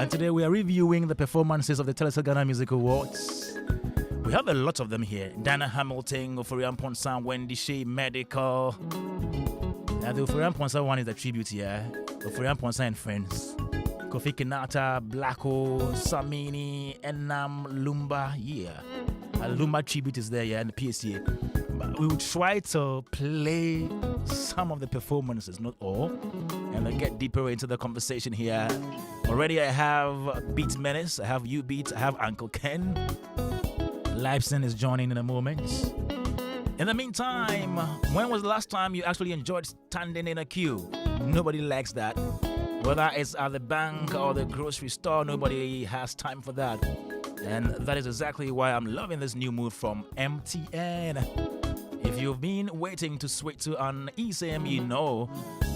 And today we are reviewing the performances of the Telesur Ghana Music Awards. We have a lot of them here. Dana Hamilton, Ofori Amponsah, Wendy Shea, Medical. Now the Ofori Amponsah one is a tribute here. Ofori Amponsah and Friends. Kofi Kinata, Blacko, Samini, Enam, Lumba, yeah. A Lumba tribute is there, yeah, and the PSA. But we will try to play some of the performances, not all, and then get deeper into the conversation here. Already I have Beatmenace, I have UBeatz, I have Uncle Ken. Libeson is joining in a moment. In the meantime, when was the last time you actually enjoyed standing in a queue? Nobody likes that. Whether it's at the bank or the grocery store, nobody has time for that. And that is exactly why I'm loving this new move from MTN. If you've been waiting to switch to an eSIM, you know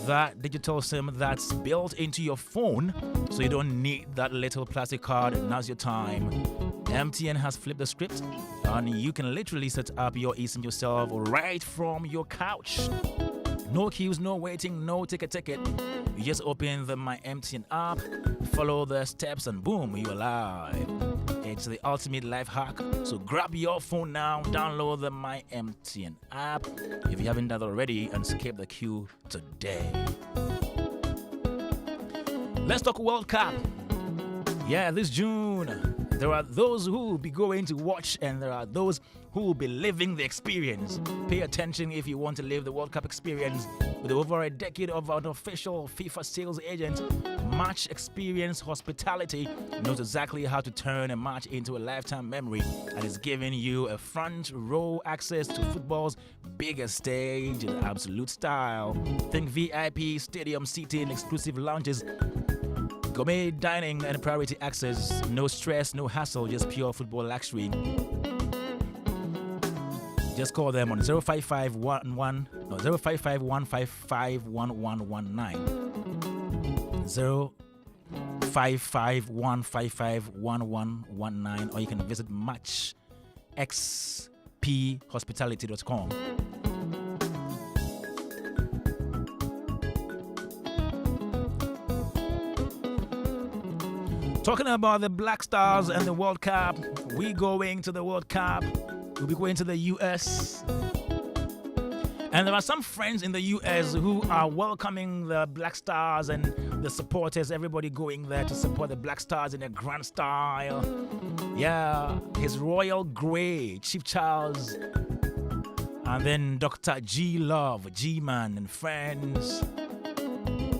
that digital SIM that's built into your phone, so you don't need that little plastic card. Now's your time. MTN has flipped the script, and you can literally set up your eSIM yourself right from your couch. No queues, no waiting, no ticket. You just open the My MTN app, follow the steps, and boom, you're live. It's the ultimate life hack. So grab your phone now, download the My MTN app if you haven't done that already, and skip the queue today. Let's talk World Cup. Yeah, this June, there are those who will be going to watch, and there are those who will be living the experience. Pay attention if you want to live the World Cup experience. With over a decade of an official FIFA sales agent, Match Experience Hospitality knows exactly how to turn a match into a lifetime memory, and is giving you a front row access to football's biggest stage in absolute style. Think VIP, stadium seating, exclusive lounges, gourmet dining, and priority access. No stress, no hassle, just pure football luxury. Just call them on 05511 055-155-1119. 055-155-1119, or you can visit matchxphospitality.com. Talking about the Black Stars and the World Cup, we going to the World Cup. We'll be going to the US. And there are some friends in the US who are welcoming the Black Stars and the supporters, everybody going there to support the Black Stars in a grand style. Yeah, His Royal Grey, Chief Charles, and then Dr. G Love, G-Man and friends.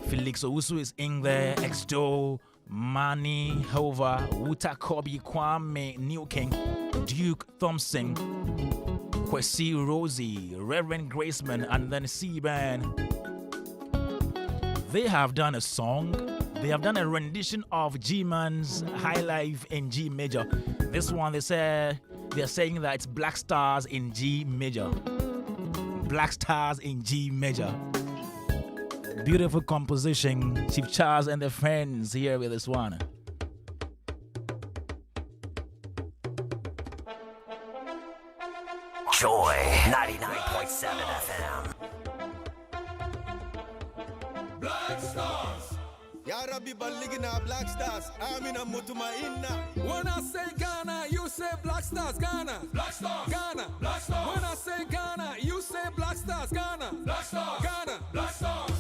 Felix Owusu is in there, X-Joe, Manny Hover, Wuta Kobe, Kwame New King, Duke Thompson, Kwesi Rosie, Reverend Graceman, and then C-Ban. They have done a song. They have done a rendition of G-Man's High Life in G Major. This one, they're saying that it's Black Stars in G Major. Black Stars in G Major. Beautiful composition. Chief Charles and the friends here with this one. Joy 99.7 FM. Black Stars. Ya Rabbi Baligina Black Stars. Amina Mutuma Inna. When I say Ghana, you say Black Stars. Ghana. Black Stars. Ghana. Black Stars. When I say Ghana, you say Black Stars. Ghana. Black Stars. Ghana. Black Stars.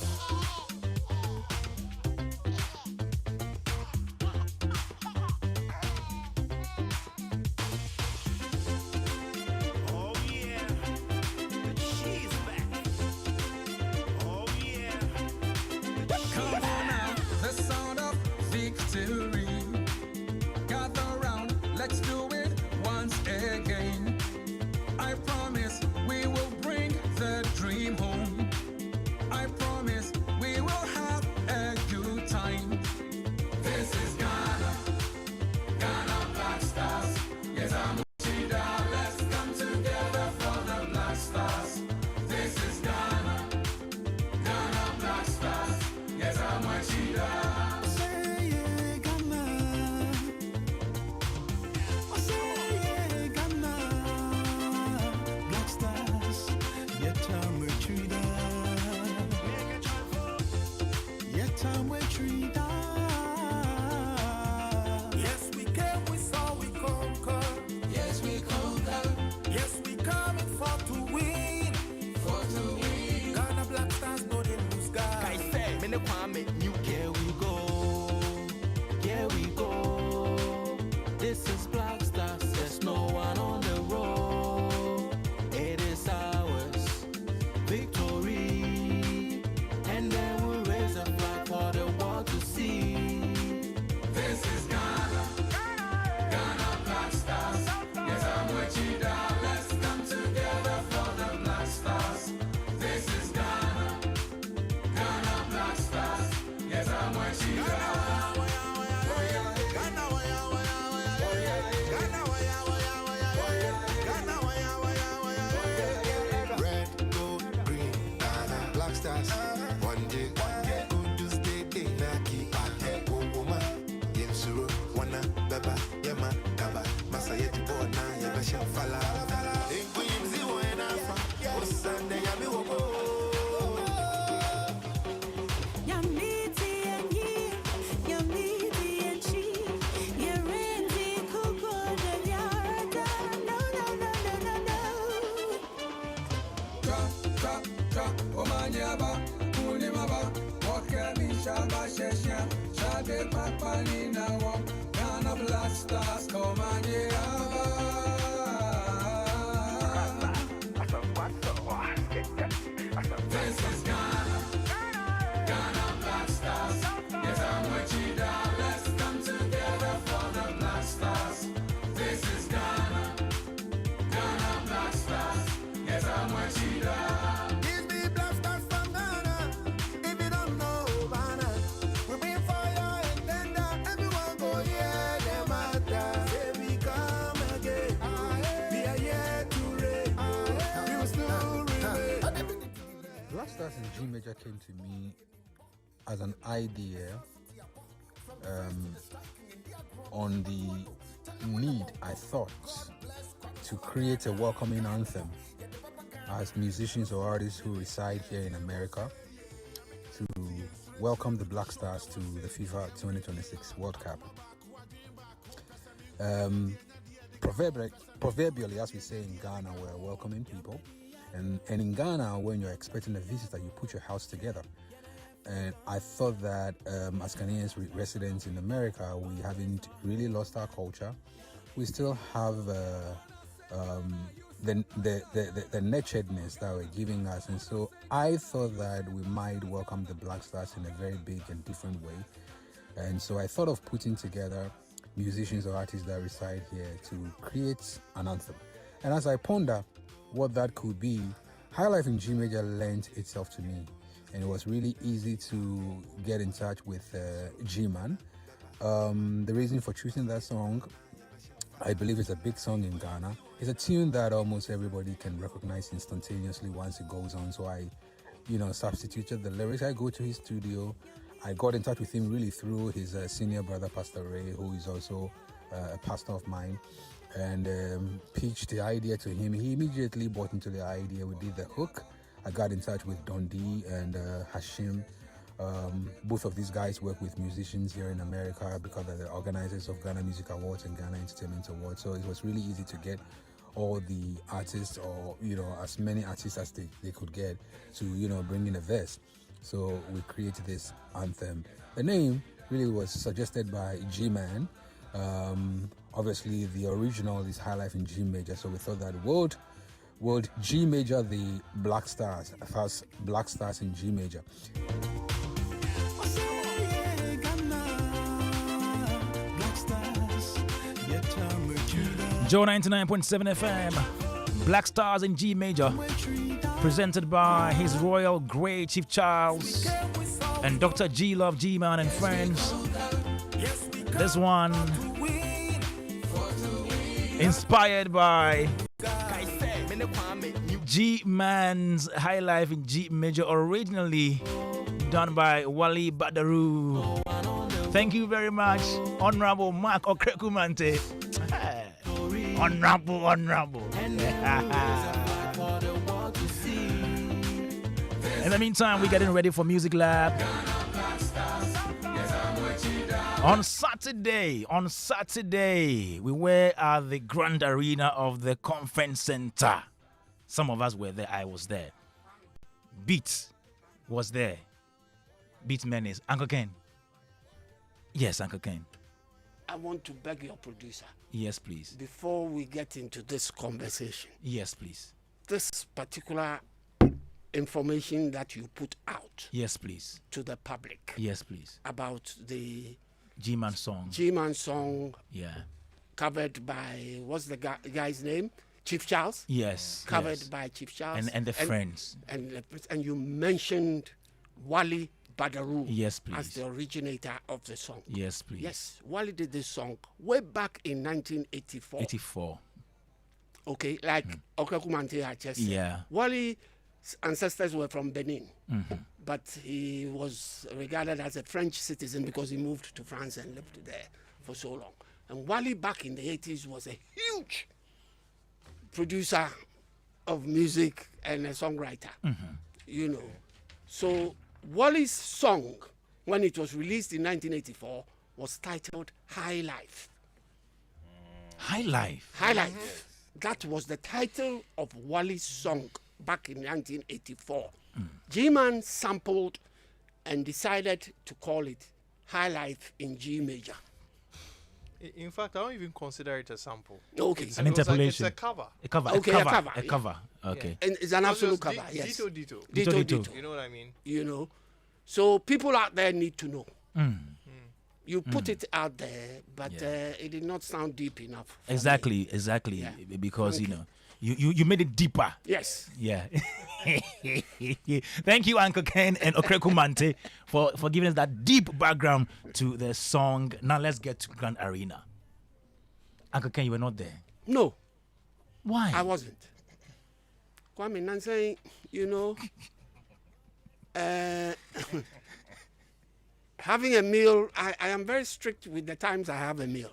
Gather round, let's do it once again. I promise we will bring the dream home. I promise we will have a good time. This is Ghana, Ghana Black Stars. Yes, I'm Chida. Let's come together for the Black Stars. This is Ghana, Ghana Black Stars. Yes, I'm Chida. Say yeah, Ghana. Shaba Shesha, Shade Papani now, Ghana Black Stars, come on, This is Ghana, Ghana Black Stars. Yes, I'm with you, let's come together for the Black Stars. This is Ghana, Ghana Black Stars. Yes, I'm with you, Give me Black Stars from Ghana. If you don't know Ghana, we bring fire and thunder. Everyone go hear them matter. Say we come again. We are here to reign. We will still remain. Black Stars in G Major came to me as an idea on the need, I thought, to create a welcoming anthem as musicians or artists who reside here in America to welcome the Black Stars to the FIFA 2026 World Cup. Proverbially, as we say in Ghana, we're welcoming people. And in Ghana, when you're expecting a visitor, you put your house together. And I thought that as Ghanaians residents in America, we haven't really lost our culture. We still have the nurturedness that we're giving us. And so I thought that we might welcome the Black Stars in a very big and different way. And so I thought of putting together musicians or artists that reside here to create an anthem. And as I ponder what that could be, High Life in G Major lent itself to me. And it was really easy to get in touch with G-Man. The reason for choosing that song, I believe it's a big song in Ghana. It's a tune that almost everybody can recognize instantaneously once it goes on. So I, substituted the lyrics. I go to his studio. I got in touch with him really through his senior brother, Pastor Ray, who is also a pastor of mine, and pitched the idea to him. He immediately bought into the idea. We did the hook. I got in touch with Dundee and Hashim. Both of these guys work with musicians here in America because they're the organizers of Ghana Music Awards and Ghana Entertainment Awards. So it was really easy to get all the artists, or as many artists as they could get, to bring in a verse. So we created this anthem. The name really was suggested by G-Man. Obviously the original is High Life in G Major, so we thought that would G Major the Black Stars, first Black Stars in G Major. Joe 99.7 FM, Black Stars in G Major, presented by His Royal Grey Chief Charles and Dr. G Love G-Man and friends. This one inspired by G-Man's High Life in G Major, originally done by Wally Badaru. Thank you very much, Honorable Mark Okrekumante. Honorable. In the meantime, we're getting ready for Music Lab. On Saturday, we were at the Grand Arena of the Conference Center. Some of us were there. I was there. Beat was there. Beatmenace. Uncle Ken. Yes, Uncle Ken. I want to beg your producer. Yes, please. Before we get into this conversation. Yes, please. This particular information that you put out. Yes, please. To the public. Yes, please. About the G-Man song. G-Man song. Yeah. Covered by, what's the guy's name? Chief Charles? Yes. Covered by Chief Charles. And the friends. And you mentioned Wally Badaru, yes, please, as the originator of the song. Yes, please. Yes, Wally did this song way back in 1984. 84. Okay, like Okrekumante had just said. Yeah. Wally's ancestors were from Benin, but he was regarded as a French citizen because he moved to France and lived there for so long. And Wally back in the 80s was a huge producer of music and a songwriter, So Wally's song, when it was released in 1984, was titled High Life. High Life? High Life. That was the title of Wally's song back in 1984. G-Man sampled and decided to call it High Life in G major. In fact, I don't even consider it a sample. Okay. It's, An it was like- interpolation. it's a cover. A cover. Okay, a a cover. cover, A yeah. cover. Okay. And it's an Not absolute just cover, yes. Ditto. Ditto. You know what I mean? You know. So people out there need to know. Mm. You put it out there, but Yeah. it did not sound deep enough. for me. Exactly. Yeah. Because Thank you know, you made it deeper. Yes. Yeah. Thank you, Uncle Ken and Okreku Mante, for giving us that deep background to the song. Now let's get to Grand Arena. Uncle Ken, you were not there. No, Why? I wasn't. Kwame Dadzie, you know, having a meal, I am very strict with the times I have a meal.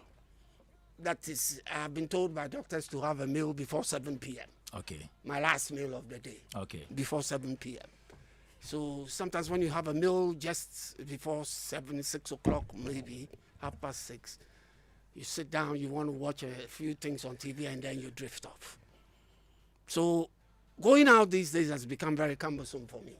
That is, I've been told by doctors to have a meal before 7 p.m. Okay. My last meal of the day. Okay. Before 7 p.m. So sometimes when you have a meal just before 6 o'clock, maybe 6:30, you sit down, you want to watch a few things on TV, and then you drift off. So going out these days has become very cumbersome for me,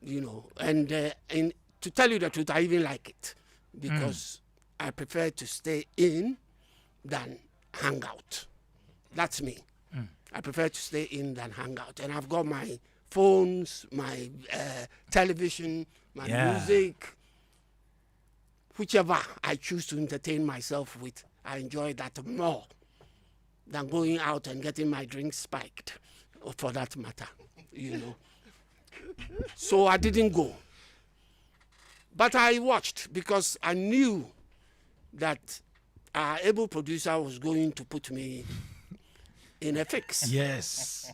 you know. And to tell you the truth, I even like it because I prefer to stay in than hang out. That's me. I prefer to stay in than hang out. And I've got my phones, my television, my music, whichever I choose to entertain myself with. I enjoy that more than going out and getting my drink spiked, or for that matter, you know. So I didn't go. But I watched because I knew that our able producer was going to put me in a fix. Yes.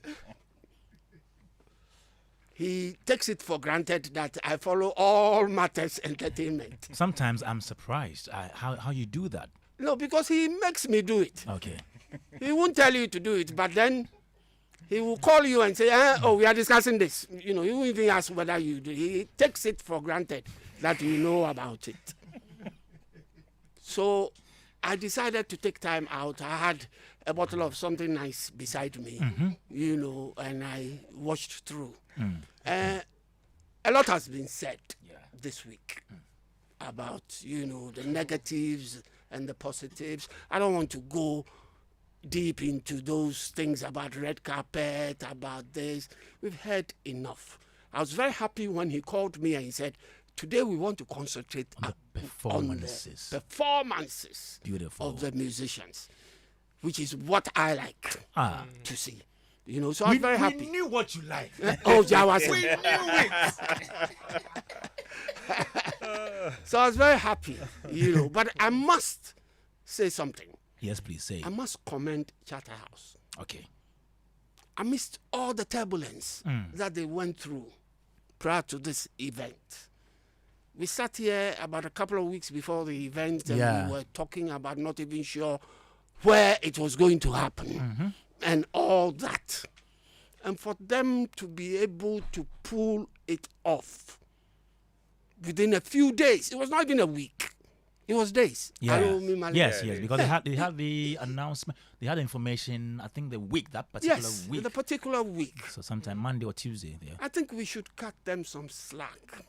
He takes it for granted that I follow all matters entertainment. Sometimes I'm surprised how you do that. No, because he makes me do it. Okay. He won't tell you to do it, but then he will call you and say, oh, we are discussing this. You know, he won't even ask whether you do. He takes it for granted that you know about it. So I decided to take time out. I had a bottle of something nice beside me, you know, and I watched through. A lot has been said this week about, you know, the negatives and the positives. I don't want to go deep into those things about red carpet, about this. We've heard enough. I was very happy when he called me and he said, today we want to concentrate On the performances. on the performances Beautiful. of the musicians, which is what I like to see. You know, so I was very happy. We knew what you like. Oh, Jawase. We knew it. So I was very happy, you know. But I must say something. Yes, please say. I must commend Charterhouse. Okay. Amidst all the turbulence that they went through prior to this event. We sat here about a couple of weeks before the event and we were talking about not even sure where it was going to happen and all that. And for them to be able to pull it off within a few days, it was not even a week. It was days. Yes, because they had the announcement, they had the information, I think that particular Yes, week. the particular week. So sometime Monday or Tuesday there. I think we should cut them some slack.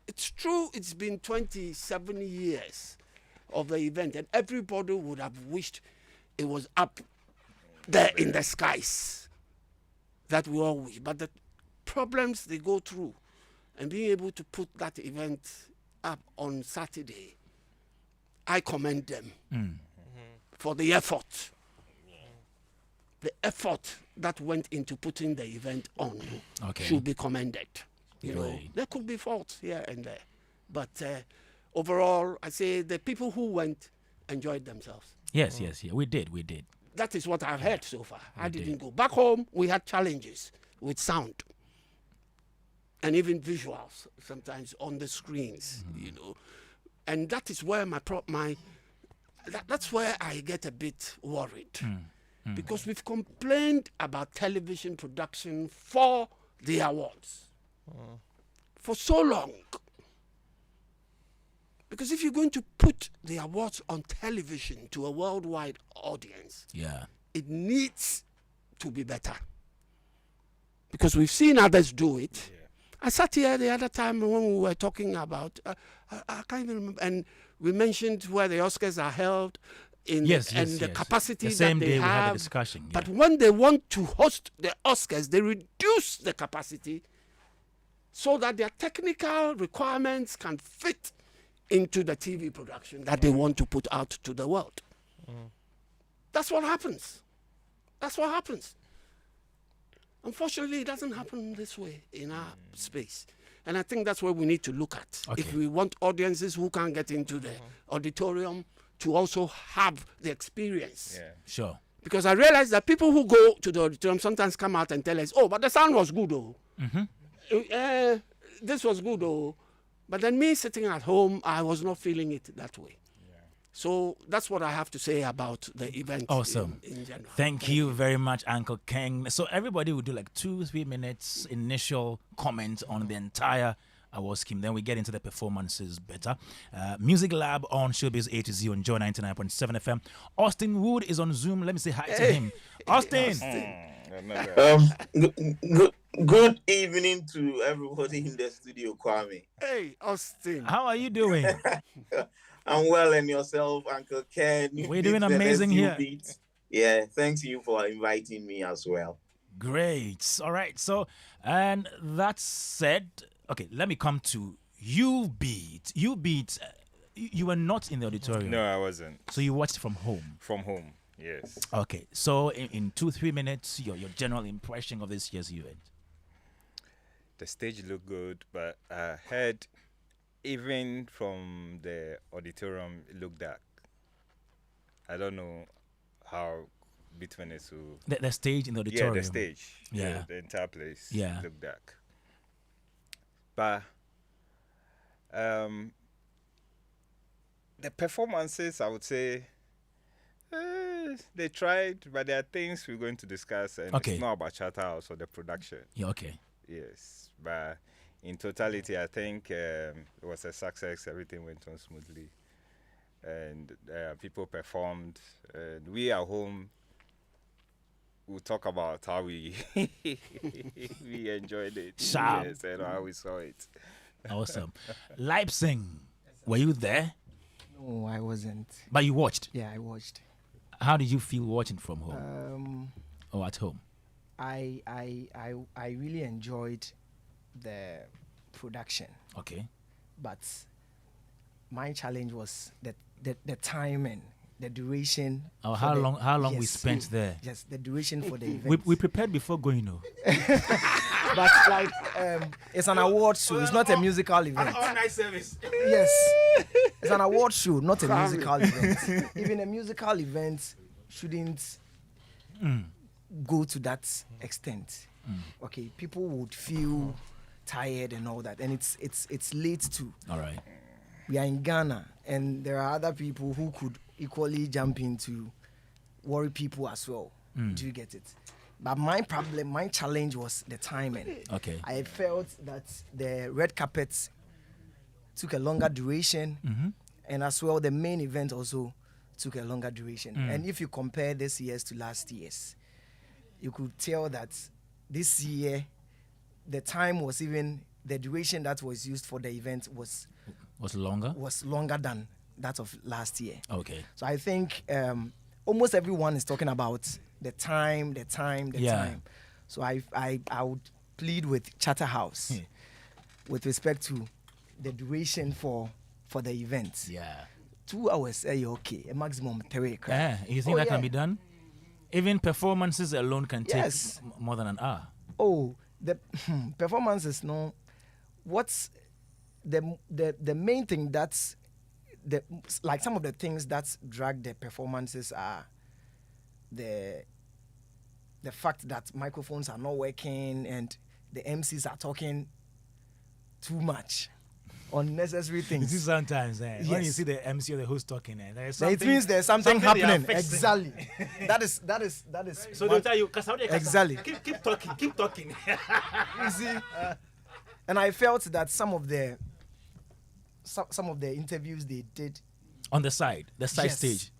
It's true, it's been 27 years of the event, and everybody would have wished it was up there in the skies. That we all wish. But the problems they go through and being able to put that event up on Saturday, I commend them for the effort. The effort that went into putting the event on should be commended. You know, there could be faults here and there, but overall, I say the people who went enjoyed themselves. Yes, we did. That is what I've heard so far. I didn't go back home. We had challenges with sound and even visuals sometimes on the screens. You know, and that is where that's where I get a bit worried because we've complained about television production for the awards. For so long. Because if you're going to put the awards on television to a worldwide audience, it needs to be better. Because we've seen others do it, I sat here the other time when we were talking about, I can't even remember, and we mentioned where the Oscars are held in the capacity the same that day they we had have. a discussion. Yeah. But when they want to host the Oscars, they reduce the capacity so that their technical requirements can fit into the TV production that they want to put out to the world. That's what happens. That's what happens. Unfortunately, it doesn't happen this way in our space. And I think that's what we need to look at. Okay. If we want audiences who can't get into the auditorium to also have the experience. Yeah. Sure. Because I realize that people who go to the auditorium sometimes come out and tell us, oh, but the sound was good, oh. This was good, oh. But then me sitting at home, I was not feeling it that way. So that's what I have to say about the event. Awesome. In general. Thank you very much, Uncle King. So everybody will do like 2-3 minutes initial comment on the entire award scheme. Then we get into the performances better. Music Lab on Showbiz A to Z on Joy 99.7 FM. Austine Woode is on Zoom. Let me say hi to him. Austin. Good evening to everybody in the studio, Kwame. Hey, Austine. How are you doing? I'm well, and yourself, Uncle Ken. We're doing amazing here. Beats. Yeah, thanks you for inviting me as well. Great. All right. So, and that said, okay, let me come to UBeatz. UBeatz, you were not in the auditorium. No, I wasn't. So you watched from home. From home, yes. Okay. So in 2-3 minutes, your general impression of this year's event. The stage looked good, but I heard even from the auditorium, it looked dark. I don't know how Beatmenace will... The stage in the auditorium. Yeah, the stage. Yeah. The entire place Yeah. looked dark. But the performances, I would say, they tried, but there are things we're going to discuss, and Okay. it's not about Charterhouse or the production. Yeah, okay. Yes, but in totality, I think it was a success. Everything went on smoothly, and people performed. And we at home will talk about how we we enjoyed it. Sharp. Yes, and how we saw it. Awesome. Libeson, were you there? No, I wasn't. But you watched. Yeah, I watched. How did you feel watching from home or at home? I really enjoyed the production, Okay. but my challenge was the timing, the duration. Oh, for how the- long we yes, spent there? Yes, the duration for the event. We prepared before going, no. But like, it's an award show. It's not a musical event. All-night service. Yes, it's an award show, not a musical event. Even a musical event shouldn't go to that extent. Okay, people would feel tired and all that, and it's late too. All right. We are in Ghana, and there are other people who could equally jump in to worry people as well. Do you get it? But my challenge was the timing. Okay. I felt that the red carpet took a longer duration, and as well the main event also took a longer duration. And if you compare this year's to last year's, you could tell that this year the time was even the duration that was used for the event was longer than that of last year. Okay. So I think almost everyone is talking about the time. So I would plead with Charterhouse with respect to the duration for the event. Yeah. 2 hours, okay, a maximum 3. Yeah. You think that can be done? Even performances alone can take Yes. more than an hour. Oh, the performances, no. What's the main thing that's like some of the things that drag the performances are the fact that microphones are not working and the MCs are talking too much. Unnecessary You things. see sometimes when you Yes. see the MC or the host talking, there's So something, it means there's something they are happening. fixing. Exactly. that is. So one- they'll tell you, Exactly. keep talking. You see, and I felt that some of the interviews they did, On the side Yes. stage.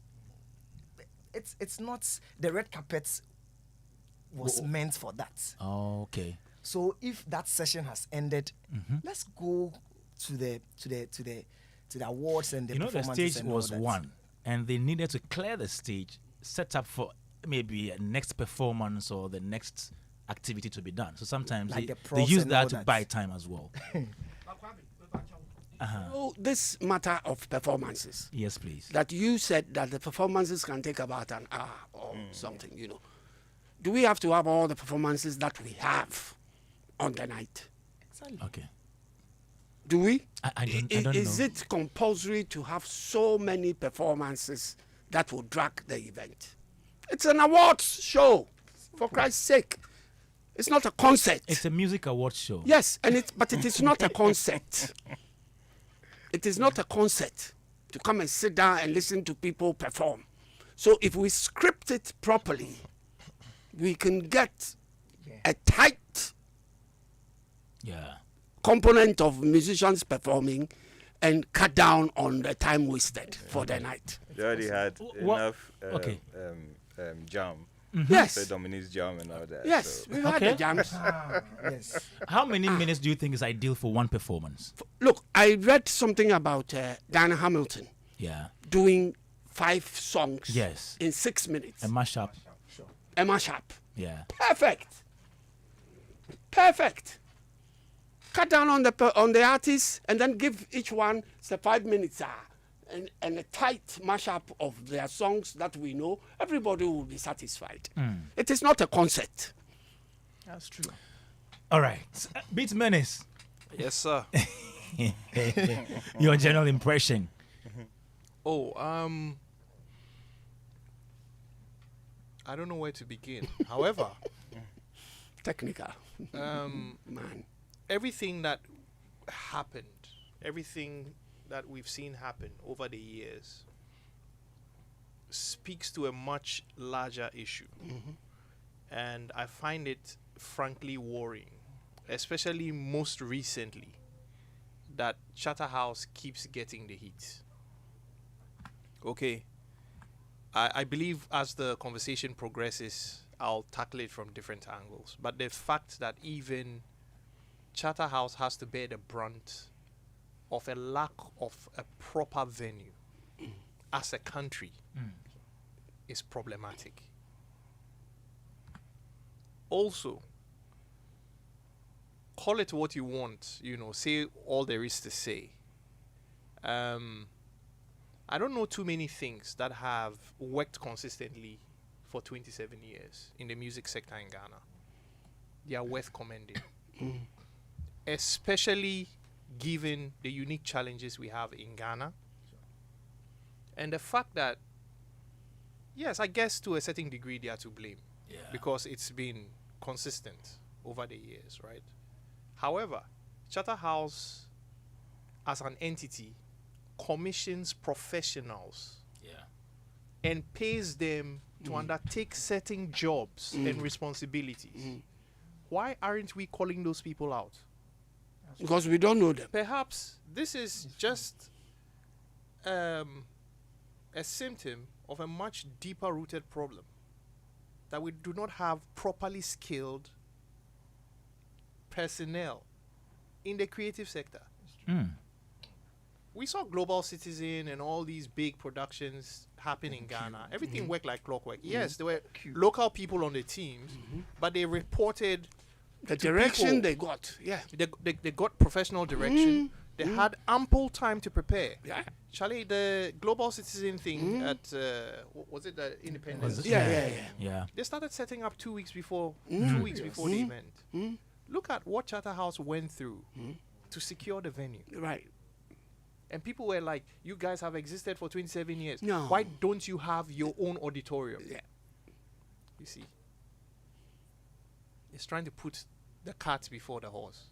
it's not the red carpet was meant for that. Oh, okay. So if that session has ended, let's go to the awards and the The performances. stage and all was that. one, and they needed to clear the stage, set up for maybe a next performance or the next activity to be done. So sometimes Like the they props use and all that to that. buy time as well. So this matter of performances, Yes, please. that you said that the performances can take about an hour or something, Do we have to have all the performances that we have on the night? Okay. Do we? I don't Is know. it compulsory to have so many performances that will drag the event? It's an awards show, for Christ's sake. It's not a concert. It's a music award show. Yes, but it is not a concert. It is not a concert to come and sit down and listen to people perform. So if we script it properly, we can get a tight component of musicians performing and cut down on the time wasted for the night. You already had enough jam. Yes. So Dominique's jam and all that. Yes, so. we've had the jams. Yes. How many minutes do you think is ideal for one performance? Look, I read something about Diana Hamilton Yeah. doing 5 songs Yes. in 6 minutes. A mashup. A mashup. Yeah. Perfect. Perfect. Cut down on the artists and then give each one the 5 minutes and a tight mashup of their songs that we know. Everybody will be satisfied. It is not a concert. That's true. All right. Beatmenace. Yes, sir. Your general impression. I don't know where to begin. However, Technical. man, everything that happened, everything that we've seen happen over the years speaks to a much larger issue. And I find it frankly worrying, especially most recently, that Charterhouse keeps getting the heat. Okay. I believe as the conversation progresses, I'll tackle it from different angles. But the fact that even Charterhouse has to bear the brunt of a lack of a proper venue as a country is problematic. Also, call it what you want, say all there is to say. I don't know too many things that have worked consistently for 27 years in the music sector in Ghana. They are worth commending. Especially given the unique challenges we have in Ghana. And the fact that, yes, I guess to a certain degree they are to blame. Because it's been consistent over the years, right? However, Charterhouse as an entity commissions professionals and pays them to undertake certain jobs and responsibilities. Why aren't we calling those people out? Because we don't know them. Perhaps this is just a symptom of a much deeper rooted problem, that we do not have properly skilled personnel in the creative sector. We saw Global Citizen and all these big productions happen in Ghana. Everything worked like clockwork. Yes, there were local people on the teams, but they reported the direction they got. Yeah, they got professional direction. They had ample time to prepare. Yeah, Charlie, the Global Citizen thing at was it the Independence? Yeah. They started setting up 2 weeks before 2 weeks before the event. Look at what Charterhouse went through to secure the venue. Right. And people were like, you guys have existed for 27 years. No. Why don't you have your own auditorium? Yeah. You see, it's trying to put the cart before the horse.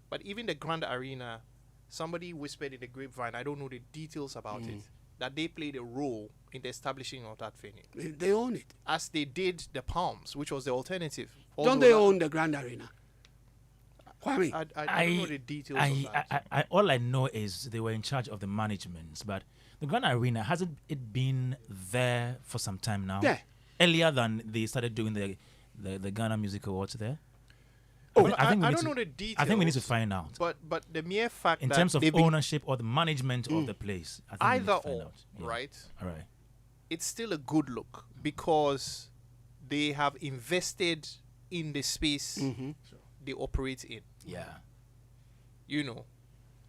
But even the Grand Arena, somebody whispered in the grapevine, I don't know the details about it, that they played a role in the establishing of that venue. They own it. As they did the Palms, which was the alternative. Don't they own the Grand Arena? Kwame? I don't know the details of that. All I know is they were in charge of the management, but the Grand Arena, hasn't it been there for some time now? Yeah. Earlier than they started doing the Ghana Music Awards there? I don't know the details. I think we need to find out. But the mere fact in that terms of ownership or the management of the place, I think either we need to find or, out. Yeah. right? All right. It's still a good look because they have invested in the space they operate in. Yeah. You know,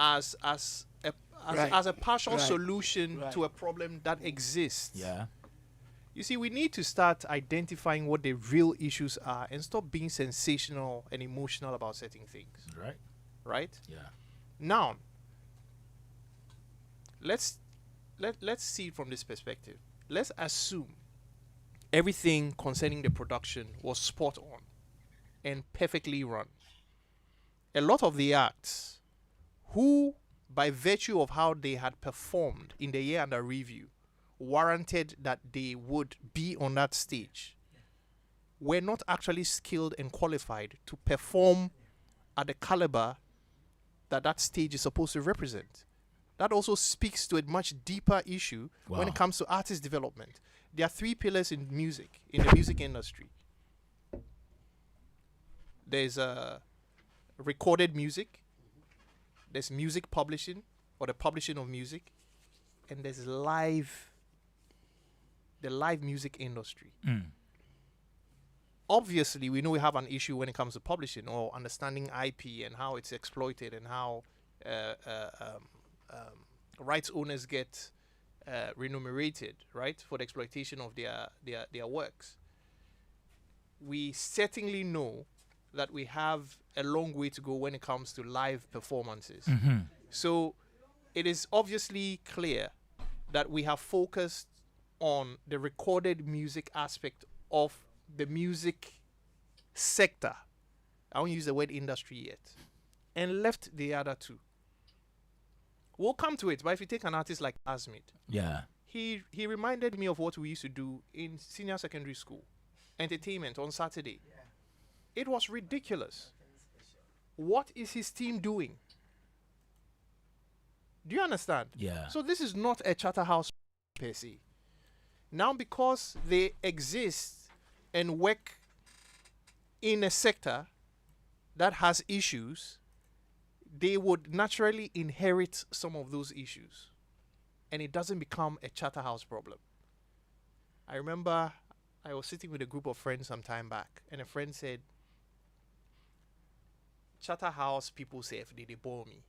as a partial solution to a problem that exists. Yeah. You see, we need to start identifying what the real issues are and stop being sensational and emotional about certain things. Right. Right? Yeah. Now, let's see it from this perspective. Let's assume everything concerning the production was spot on and perfectly run. A lot of the acts who, by virtue of how they had performed in the year under review, warranted that they would be on that stage, were not actually skilled and qualified to perform at the caliber that that stage is supposed to represent. That also speaks to a much deeper issue when it comes to artist development. There are three pillars in music, in the music industry. There's recorded music, there's music publishing, or the publishing of music, and there's the live music industry. Obviously, we know we have an issue when it comes to publishing or understanding IP and how it's exploited and how rights owners get remunerated, right, for the exploitation of their works. We certainly know that we have a long way to go when it comes to live performances. So it is obviously clear that we have focused on the recorded music aspect of the music sector. I won't use the word industry yet. And left the other two. We'll come to it, but if you take an artist like Asmid, he reminded me of what we used to do in senior secondary school. Entertainment on Saturday. It was ridiculous. What is his team doing? Do you understand? Yeah. So this is not a Charterhouse per se. Now, because they exist and work in a sector that has issues, they would naturally inherit some of those issues. And it doesn't become a Charterhouse problem. I remember I was sitting with a group of friends some time back, and a friend said, Charterhouse people say they bore me,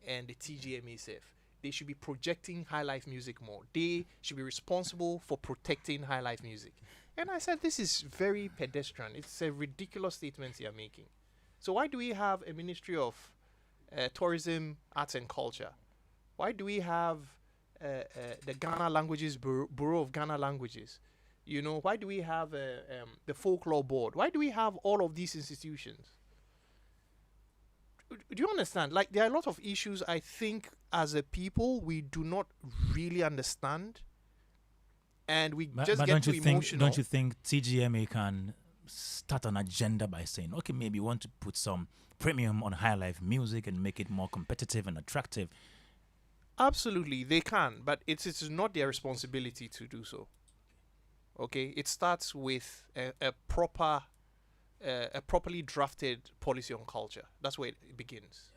and the TGMA say they should be projecting high life music more. They should be responsible for protecting high life music. And I said, this is very pedestrian. It's a ridiculous statement you're making. So why do we have a Ministry of Tourism, Arts and Culture? Why do we have the Ghana Languages Bureau of Ghana Languages? You know, why do we have the Folklore Board? Why do we have all of these institutions? Do you understand? Like, there are a lot of issues I think as a people we do not really understand, and we just get too emotional. Don't you think TGMA can start an agenda by saying, okay, maybe you want to put some premium on high life music and make it more competitive and attractive? Absolutely, they can, but it's not their responsibility to do so. Okay, it starts with a properly drafted policy on culture. That's where it begins.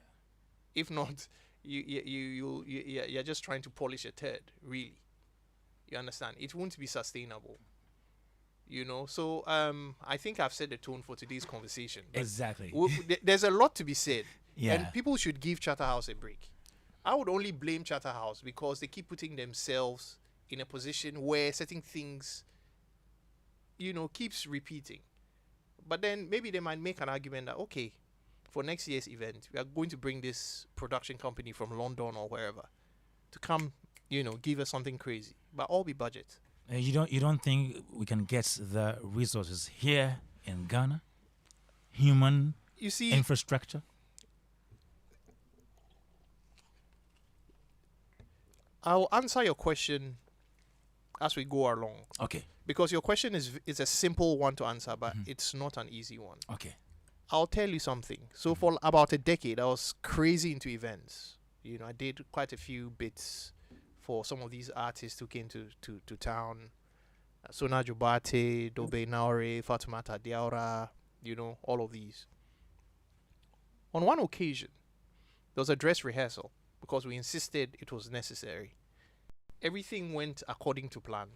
If not, you're just trying to polish a turd, really. You understand? It won't be sustainable. You know, so I think I've set the tone for today's conversation. Exactly. There's a lot to be said, yeah. And people should give Charterhouse a break. I would only blame Charterhouse because they keep putting themselves in a position where certain things, you know, keeps repeating. But then maybe they might make an argument that, okay, for next year's event, we are going to bring this production company from London or wherever to come, you know, give us something crazy, but all be budget. You don't think we can get the resources here in Ghana? Human infrastructure? I'll answer your question as we go along. Okay. Because your question is a simple one to answer, but it's not an easy one. Okay. I'll tell you something. So for about a decade, I was crazy into events. You know, I did quite a few bits for some of these artists who came to town. Sona Jubate, Dobe Naore, Fatoumata Diawara, you know, all of these. On one occasion, there was a dress rehearsal because we insisted it was necessary. Everything went according to plan.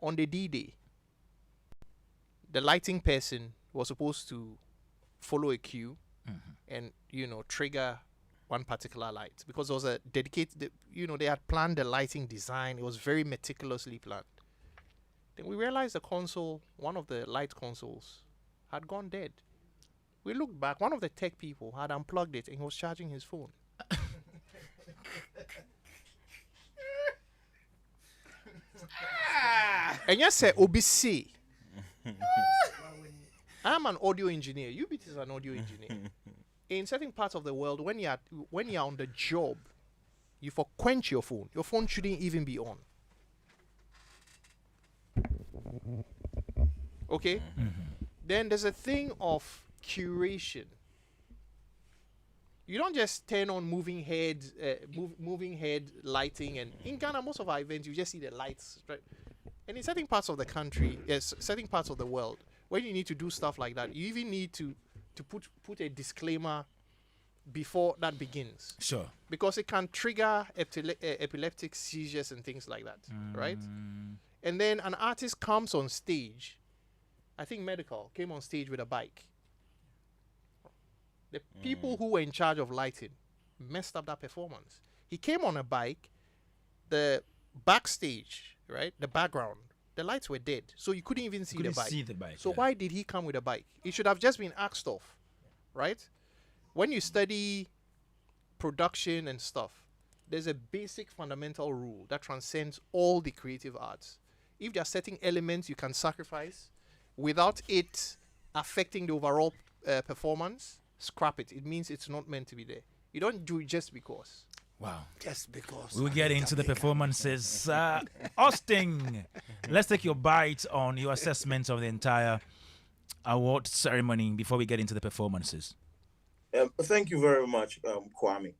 On the D-Day, the lighting person was supposed to follow a cue and, trigger one particular light because there was a dedicated, they had planned the lighting design. It was very meticulously planned. Then we realized one of the light consoles had gone dead. We looked back, one of the tech people had unplugged it and he was charging his phone. And yes, sir, OBC. I'm an audio engineer. UBeatz is an audio engineer. In certain parts of the world, when you're on the job, you quench your phone. Your phone shouldn't even be on. Okay? Then there's a thing of curation. You don't just turn on moving head lighting, and in Ghana, most of our events, you just see the lights, right? And in certain parts of the country, certain parts of the world, when you need to do stuff like that, you even need to put a disclaimer before that begins. Sure. Because it can trigger epileptic seizures and things like that, right? And then an artist comes on stage. I think Medical came on stage with a bike. The people who were in charge of lighting messed up that performance. He came on a bike, the backstage, right? The background, the lights were dead. So you couldn't even see the bike. So why did he come with a bike? It should have just been axed off, right? When you study production and stuff, there's a basic fundamental rule that transcends all the creative arts. If there are certain elements you can sacrifice without it affecting the overall performance, scrap it. It means it's not meant to be there. You don't do it just because. Wow. Just because. We'll get into the performances. Austine, let's take your bite on your assessment of the entire award ceremony before we get into the performances. Thank you very much, Kwame.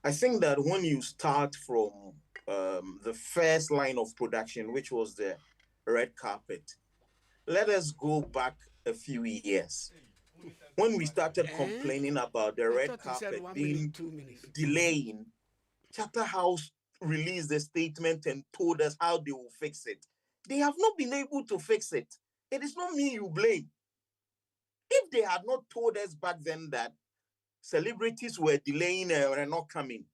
I think that when you start from the first line of production, which was the red carpet, let us go back a few years. When we started complaining about the red carpet being delaying, Charterhouse released a statement and told us how they will fix it. They have not been able to fix it. It is not me you blame. If they had not told us back then that celebrities were delaying and were not coming,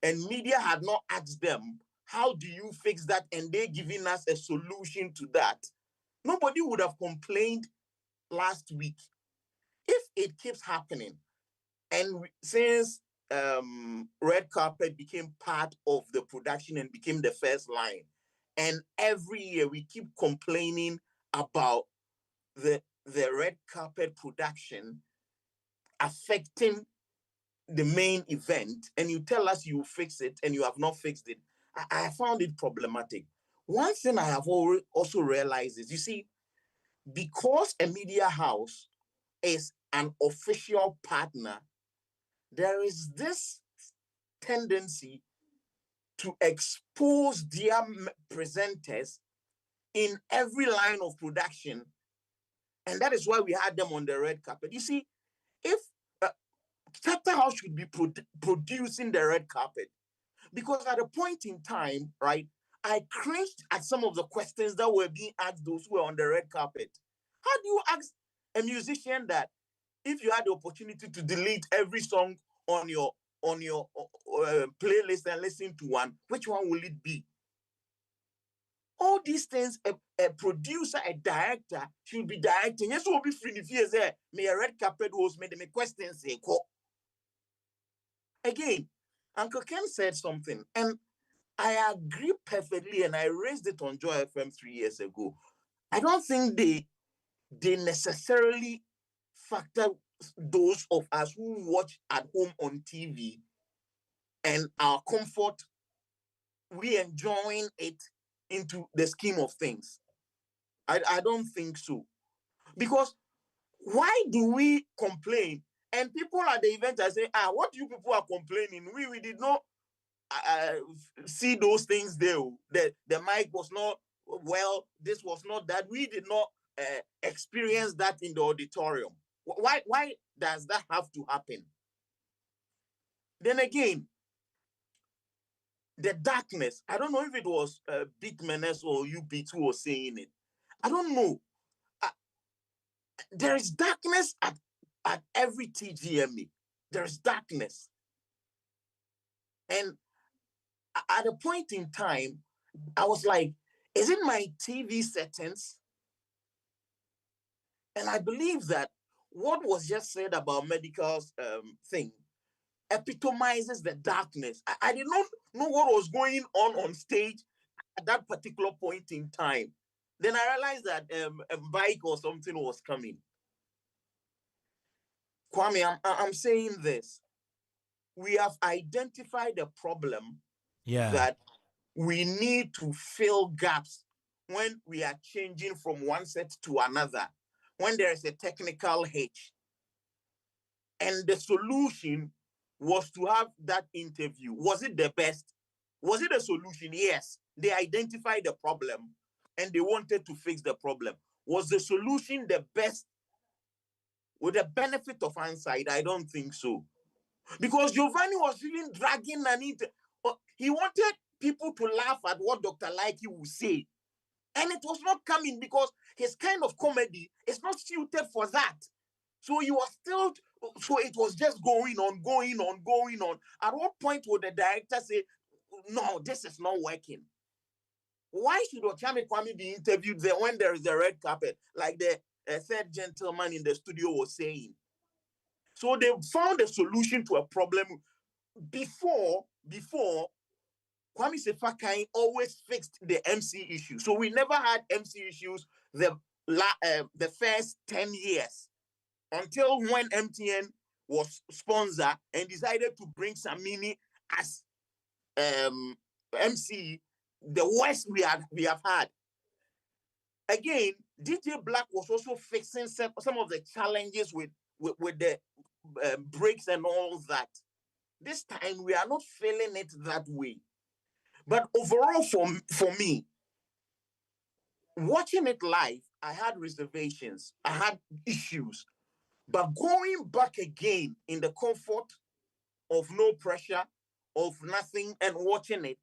and media had not asked them, how do you fix that? And they giving us a solution to that, nobody would have complained last week. If it keeps happening, and since red carpet became part of the production and became the first line, and every year we keep complaining about the red carpet production affecting the main event, and you tell us you fix it and you have not fixed it, I found it problematic. One thing I have also realized is, you see, because a media house is an official partner, there is this tendency to expose their presenters in every line of production. And that is why we had them on the red carpet. You see, if Charterhouse should be producing the red carpet, because at a point in time, right, I cringed at some of the questions that were being asked those who were on the red carpet. How do you ask a musician that if you had the opportunity to delete every song on your playlist and listen to one, which one will it be? All these things, a producer, a director should be directing. Yes, will be free if he is there. May a red carpet host made me questions. Again, Uncle Ken said something, and I agree perfectly, and I raised it on Joy FM 3 years ago. I don't think they necessarily factor those of us who watch at home on TV and our comfort, we enjoying it into the scheme of things. I don't think so. Because why do we complain? And people at the event are saying, what you people are complaining? We did not see those things there. The mic was not well, this was not that. We did not experience that in the auditorium. Why does that have to happen? Then again, the darkness. I don't know if it was Beatmenace or UBeatz who was saying it. I don't know. There is darkness at every TGMA. There is darkness. And at a point in time, I was like, is it my TV settings? And I believe that what was just said about medical thing epitomizes the darkness. I did not know what was going on stage at that particular point in time. Then I realized that a bike or something was coming. Kwame, I'm saying this. We have identified a problem that we need to fill gaps when we are changing from one set to another, when there is a technical hitch. And the solution was to have that interview. Was it the best? Was it a solution? Yes. They identified the problem and they wanted to fix the problem. Was the solution the best with the benefit of hindsight? I don't think so. Because Giovanni was even dragging Anita. He wanted people to laugh at what Dr. Likey would say. And it was not coming because his kind of comedy is not suited for that. So he was still, so it was just going on. At what point would the director say, no, this is not working? Why should Okame Kwame be interviewed there when there is a red carpet, like the third gentleman in the studio was saying? So they found a solution to a problem before Kwame Sefakai always fixed the MC issue. So we never had MC issues the first 10 years until when MTN was sponsor and decided to bring Samini as MC, the worst we have had. Again, DJ Black was also fixing some of the challenges with the breaks and all that. This time we are not feeling it that way. But overall, for me, watching it live, I had reservations, I had issues. But going back again in the comfort of no pressure, of nothing, and watching it,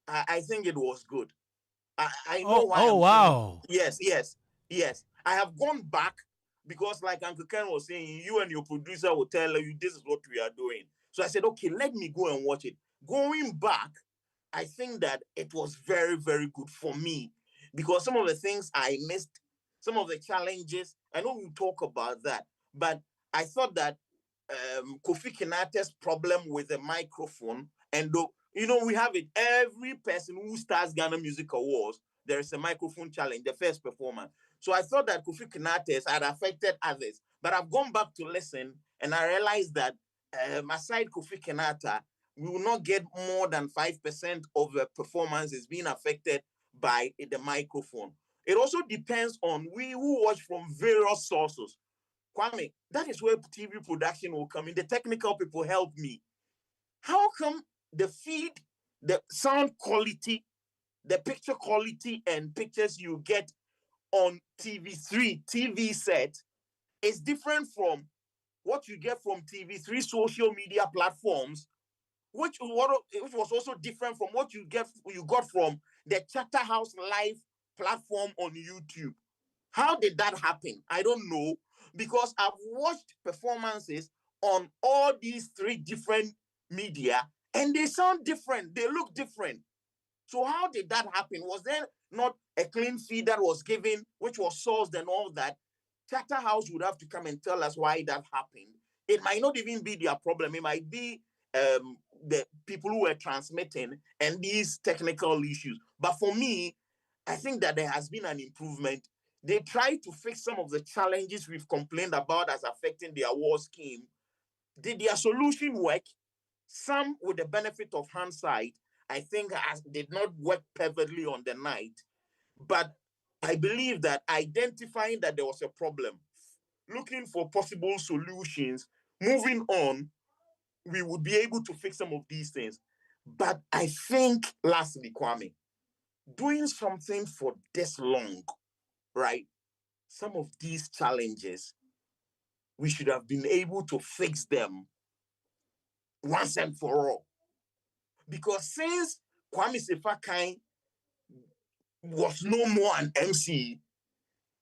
I think it was good. I know why. Oh, wow. Yes. I have gone back because, like Uncle Ken was saying, you and your producer will tell you this is what we are doing. So I said, okay, let me go and watch it. Going back, I think that it was very, very good for me because some of the things I missed, some of the challenges, I know we'll talk about that, but I thought that Kofi Kinate's problem with the microphone, and we have it, every person who starts Ghana Music Awards, there is a microphone challenge, the first performance. So I thought that Kofi Kinate's had affected others, but I've gone back to listen and I realized that aside Kofi Kinata, we will not get more than 5% of the performances being affected by the microphone. It also depends on we who watch from various sources. Kwame, that is where TV production will come in. The technical people help me. How come the feed, the sound quality, the picture quality and pictures you get on TV set is different from what you get from TV3 social media platforms, which was also different from what you got from the Chatterhouse Live platform on YouTube? How did that happen? I don't know, because I've watched performances on all these three different media and they sound different. They look different. So how did that happen? Was there not a clean feed that was given, which was sourced and all that? Chatterhouse would have to come and tell us why that happened. It might not even be their problem. It might be the people who were transmitting and these technical issues. But for me, I think that there has been an improvement. They tried to fix some of the challenges we've complained about as affecting the award scheme. Did their solution work? Some, with the benefit of hindsight, I think did not work perfectly on the night. But I believe that identifying that there was a problem, looking for possible solutions, moving on, we would be able to fix some of these things. But I think, lastly, Kwame, doing something for this long, right? Some of these challenges, we should have been able to fix them once and for all. Because since Kwame Sefakai was no more an MC,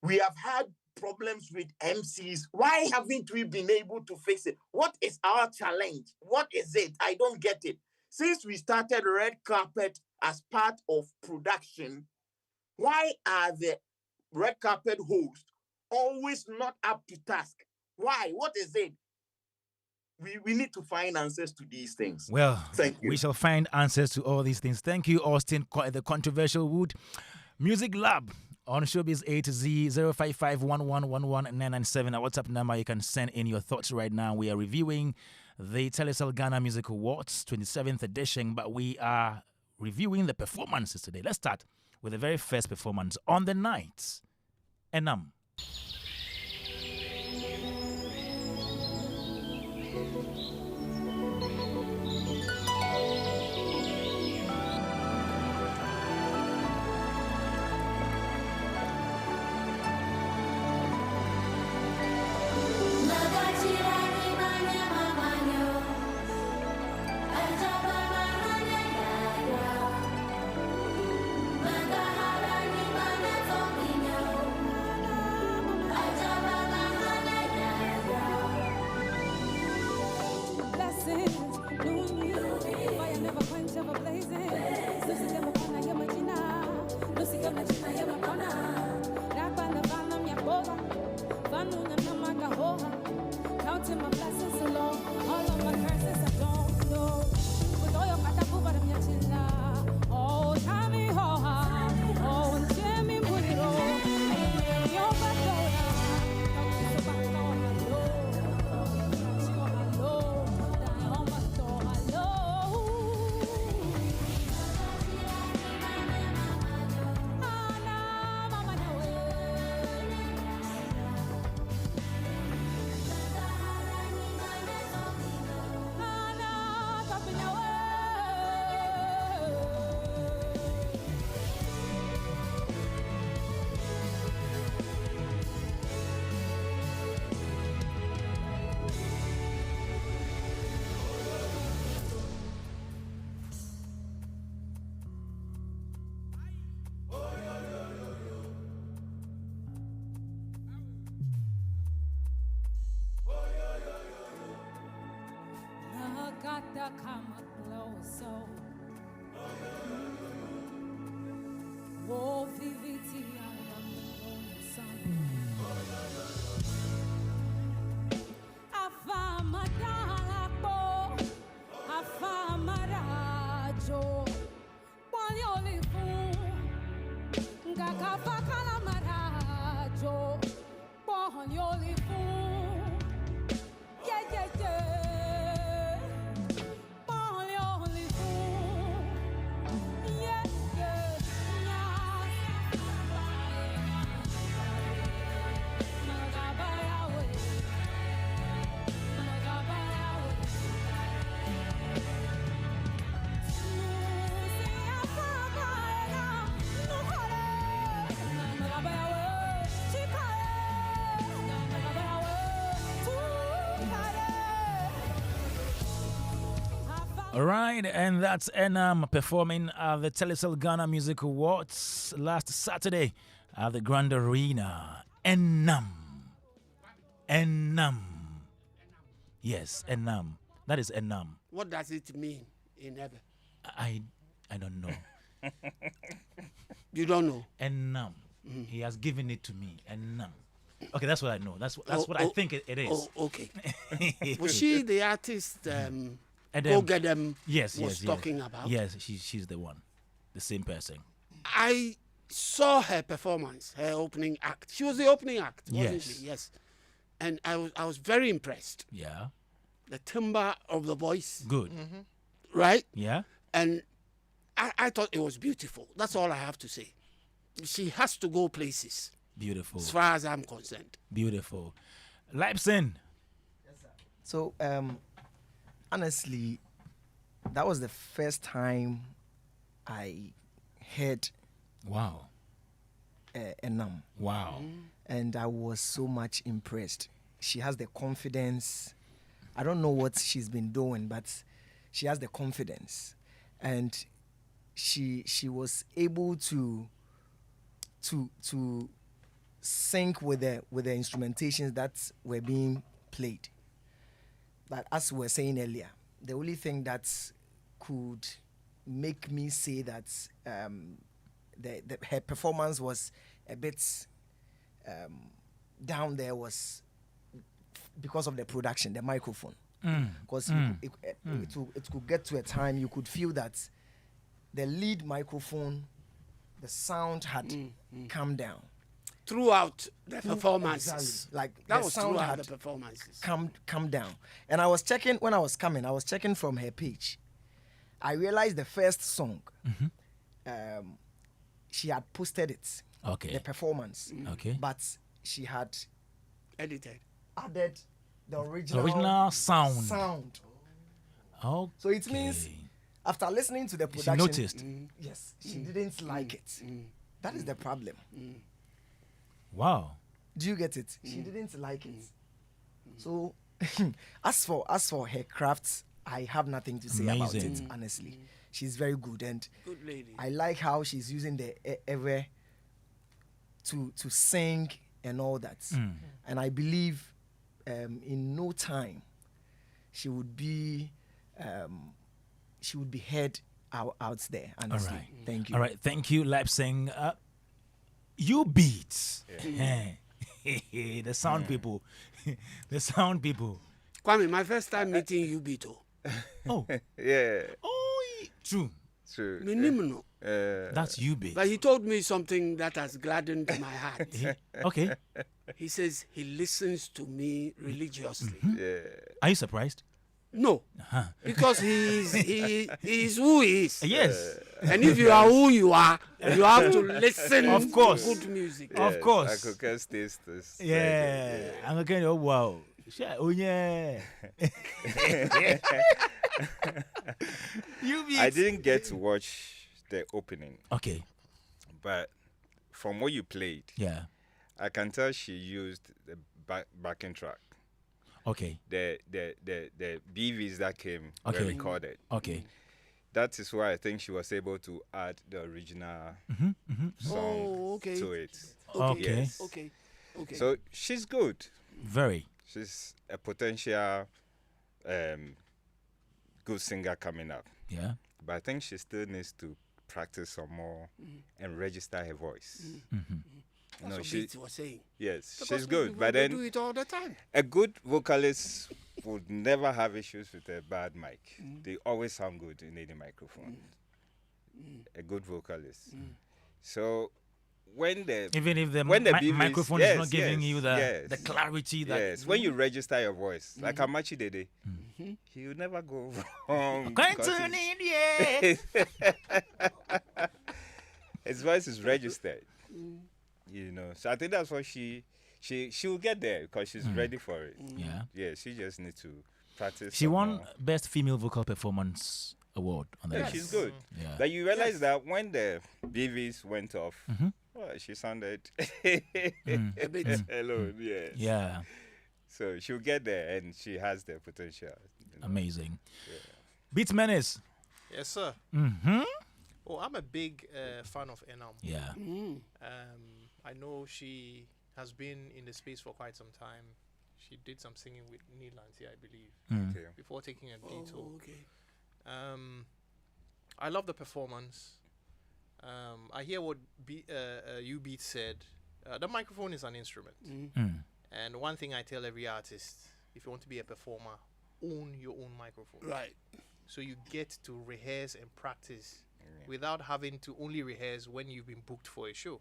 we have had problems with MCs. Why haven't we been able to fix it? What is our challenge? What is it? I don't get it. Since we started Red Carpet as part of production, why are the Red Carpet hosts always not up to task? Why? What is it? We need to find answers to these things. Well, thank you. We shall find answers to all these things. Thank you, Austine, the controversial Woode. Music Lab on Showbiz A to Z 055-1111-997. Our WhatsApp number. You can send in your thoughts right now. We are reviewing the Telecel Ghana Music Awards 27th edition, but we are reviewing the performances today. Let's start with the very first performance on the night. Enam. All right, and that's Enam performing at the Telecel Ghana Music Awards last Saturday at the Grand Arena. Enam. Yes, Enam. That is Enam. What does it mean in heaven? I don't know. You don't know? Enam. He has given it to me. Enam. Okay, that's what I know. That's what I think it is. Oh, okay. Was she the artist? Go get them. Yes, talking about. Yes, she's the one, the same person. I saw her performance, her opening act. She was the opening act, wasn't she? Yes. And I was very impressed. Yeah. The timbre of the voice. Good. Right? Yeah. And I thought it was beautiful. That's all I have to say. She has to go places. Beautiful. As far as I'm concerned. Beautiful. Libeson. Yes, sir. So, honestly, that was the first time I heard Wow. Enam. Wow. And I was so much impressed. She has the confidence. I don't know what she's been doing, but she has the confidence, and she was able to sync with the instrumentations that were being played. But as we were saying earlier, the only thing that could make me say that her performance was a bit down there was because of the production, the microphone. Because it could get to a time you could feel that the lead microphone, the sound had come down throughout the performances. Exactly. Like that the was sound throughout had the performances. come down. And I was checking when I was coming. I was checking from her page. I realized the first song. She had posted it. Okay. The performance. Okay. But she had Edited. added the original sound. Oh. So it means after listening to the She production, noticed. yes, she didn't like it. That is the problem. Wow. Do you get it? She didn't like it. So as for her crafts, I have nothing to say about it, honestly. She's very good, and Good lady. I like how she's using the ever to sing and all that. And I believe in no time she would be heard out there, honestly. All right. Thank you. All right. Thank you, Libeson. UBeatz. The sound people. The sound people. Kwame, my first time meeting you, Bito. Oh. Yeah. Oh, true. True. Minimum. That's UBeatz. But he told me something that has gladdened my heart. Okay. He says he listens to me religiously. Yeah. Are you surprised? No, because he is who he is. Yes. And if you are who you are, you have to listen Of course. to good music. Of course. I could just taste this. Yeah. I'm okay. Oh, wow. Oh, yeah. UBeatz. I didn't get to watch the opening, Okay. but from what you played, Yeah. I can tell she used the backing track. Okay. The BVs that came Okay. were recorded. Okay. That is why I think she was able to add the original song okay. to it. Okay. Yes. Okay. So she's good. Very. She's a potential good singer coming up. Yeah. But I think she still needs to practice some more and register her voice. That's what Beats was saying. Yes, Because she's good. we But do then it all the time. a good vocalist would never have issues with a bad mic. They always sound good in any microphone. A good vocalist. So when the Even if the BVs microphone is not giving you the yes. clarity that. Yes, when you register your voice, like Amachi Dede, he will never go wrong. Going because to need his voice is registered. You know, so I think that's what she will get there because she's ready for it. Yeah. Yeah, she just needs to practice. She some won more. Best Female Vocal Performance award on the Yeah, list. she's good. Yeah. Like you realize that when the BVs went off, she sounded A bit. alone. Yes. Yeah. So she'll get there, and she has the potential. You know. Amazing. Beatmenace. Yes, sir. Mm-hmm. Oh, I'm a big fan of Enam. Yeah. I know she has been in the space for quite some time. She did some singing with Neelansi, I believe, Okay. before taking a detour. Okay. I love the performance. I hear what UBeatz said. The microphone is an instrument. And one thing I tell every artist, if you want to be a performer, own your own microphone. Right. So you get to rehearse and practice without having to only rehearse when you've been booked for a show.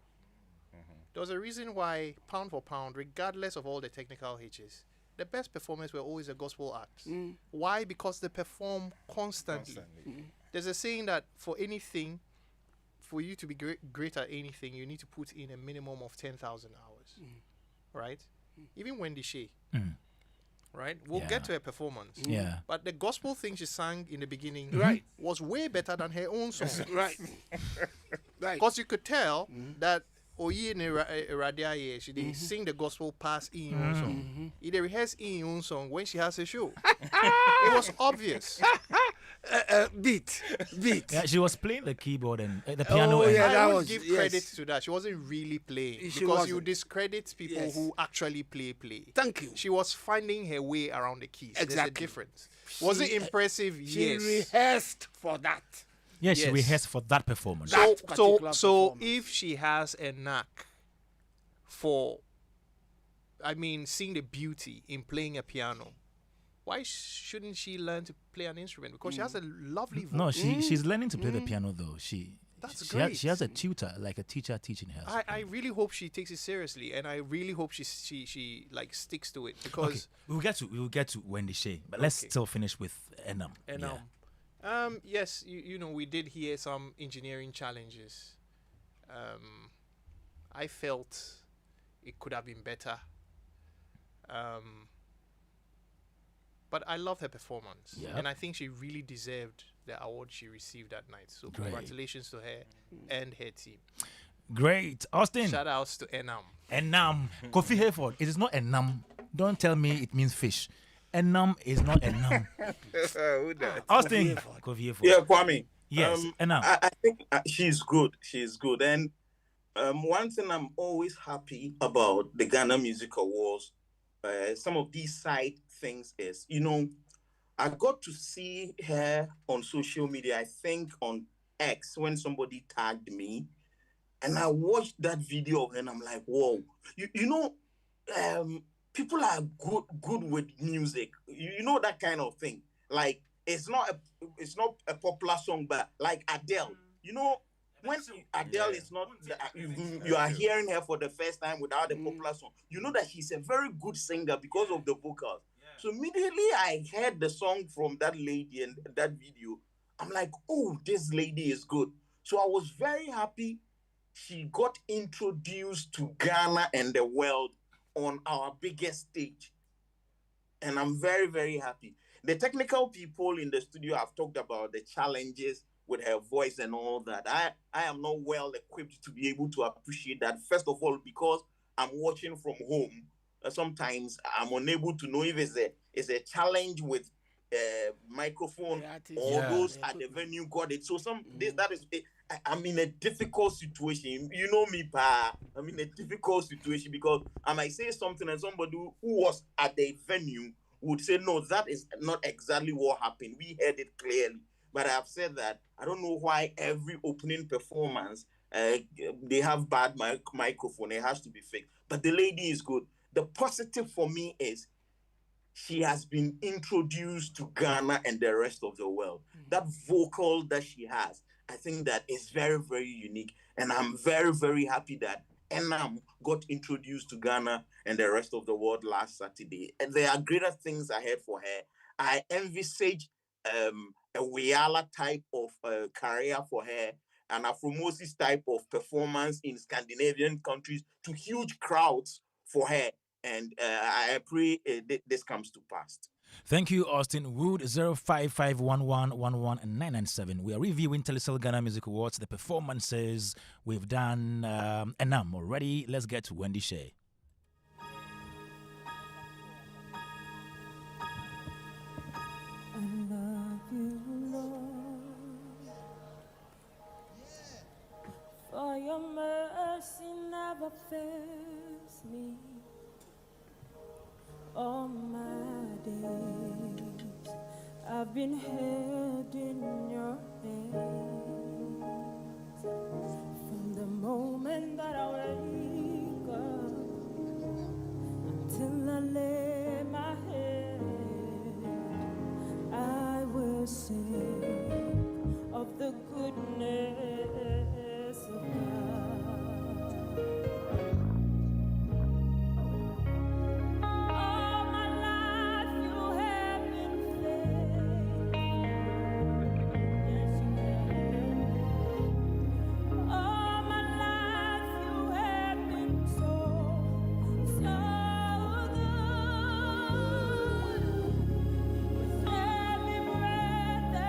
There was a reason why, pound for pound, regardless of all the technical hitches, the best performers were always the gospel acts. Why? Because they perform constantly. There's a saying that for anything, for you to be great at anything, you need to put in a minimum of 10,000 hours. Right? Even Wendy Shea. Right? We'll get to her performance. Yeah. But the gospel thing she sang in the beginning was way better than her own song. Right. Right. Because you could tell that Oye ne Radia, she did sing the gospel past in her own song. He rehearse in her own song when she has a show. It was obvious. Beat. Yeah, she was playing the keyboard and the piano. Oh, and yeah, I that would was- give yes. credit to that. She wasn't really playing She because you wasn't. discredit people Yes. who actually play. Thank you. She was finding her way around the keys. There's a Exactly. difference. Was it She- impressive? She Yes. rehearsed for that. Yeah, she Yes. rehearsed for that performance. That So particular performance. if she has a knack for, I mean, seeing the beauty in playing a piano, why shouldn't she learn to play an instrument? Because she has a lovely voice. No, she's learning to play the piano though. That's She has a tutor, like a teacher teaching her. I really hope she takes it seriously, and I really hope she like sticks to it because. Okay, we'll get to Wendy Shea, but let's Okay. still finish with Enam. And Yeah. yes, you know, we did hear some engineering challenges. I felt it could have been better. But I love her performance, Yep. and I think she really deserved the award she received that night. So Great. congratulations to her and her team. Great, Austin. Shout outs to Enam. Enam. Kofi Hayford. It is not Enam. Don't tell me it means fish. Enam is not Enam. Who that? Austin. Kofi Hayford. Yeah, Kwame. Yes, Enam. I think she's good. She's good. And one thing I'm always happy about the Ghana Music Awards, some of these side things is, you know, I got to see her on social media, I think on X, when somebody tagged me. And I watched that video of her and I'm like, whoa. You know, people are good with music. You know that kind of thing. Like, it's not a popular song, but like Adele. You know, when Adele is not, you are hearing her for the first time without a popular song, you know that she's a very good singer because of the vocals. So immediately I heard the song from that lady and that video. I'm like, oh, this lady is good. So I was very happy she got introduced to Ghana and the world on our biggest stage. And I'm very, very happy. The technical people in the studio have talked about the challenges with her voice and all that. I am not well equipped to be able to appreciate that. First of all, because I'm watching from home, sometimes I'm unable to know if it's a challenge with microphone or those at the venue got it. So I'm in a difficult situation. You know me, pa. I'm in a difficult situation because I might say something and somebody who was at the venue would say, no, that is not exactly what happened. We heard it clearly. But I have said that I don't know why every opening performance, they have bad microphone. It has to be fixed. But the lady is good. The positive for me is she has been introduced to Ghana and the rest of the world. That vocal that she has, I think that is very, very unique. And I'm very, very happy that Enam got introduced to Ghana and the rest of the world last Saturday. And there are greater things ahead for her. I envisage a Weyala type of career for her, an Afromosis type of performance in Scandinavian countries to huge crowds for her. And I pray this comes to pass. Thank you, Austine Woode. 0551111 We are reviewing Telecel Ghana Music Awards, the performances we've done. Enam already. Let's get to Wendy Shea. I love you, Lord, for your mercy never fails me. All my days I've been held in your hands. From the moment that I wake up until I lay my head, I will sing of the goodness of God. All my life you have been faithful. Yes, you have. All my life you have been so good. With every breath that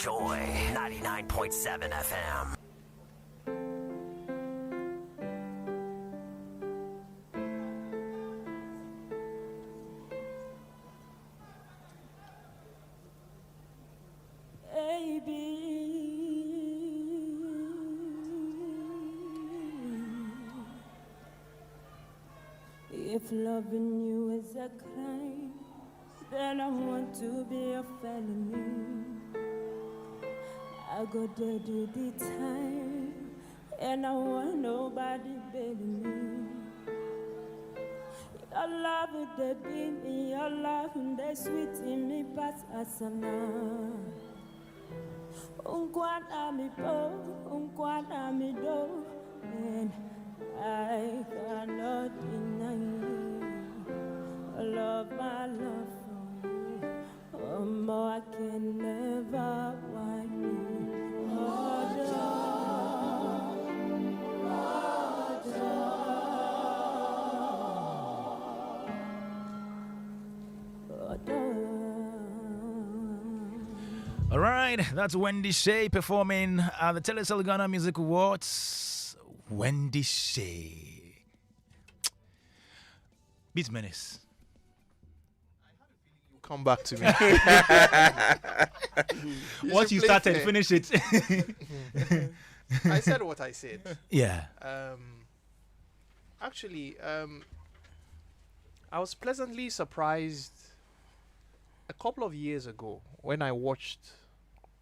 Joy 99.7 FM. If loving you is a crime, then I want to be a felony. I go there do the time, and I want nobody beating me. Your love they beat me, your love they sweet in me, but asana. Unkwana mi po, unkwana mi do, and I cannot deny love, my love for you. Oh, more I can never want you. All right, that's Wendy Shea performing at the Telecel Ghana Music Awards. Wendy Shea. Beatmenace. Come back to me. Once you started, finish it. I said what I said. Yeah. Actually, I was pleasantly surprised a couple of years ago when I watched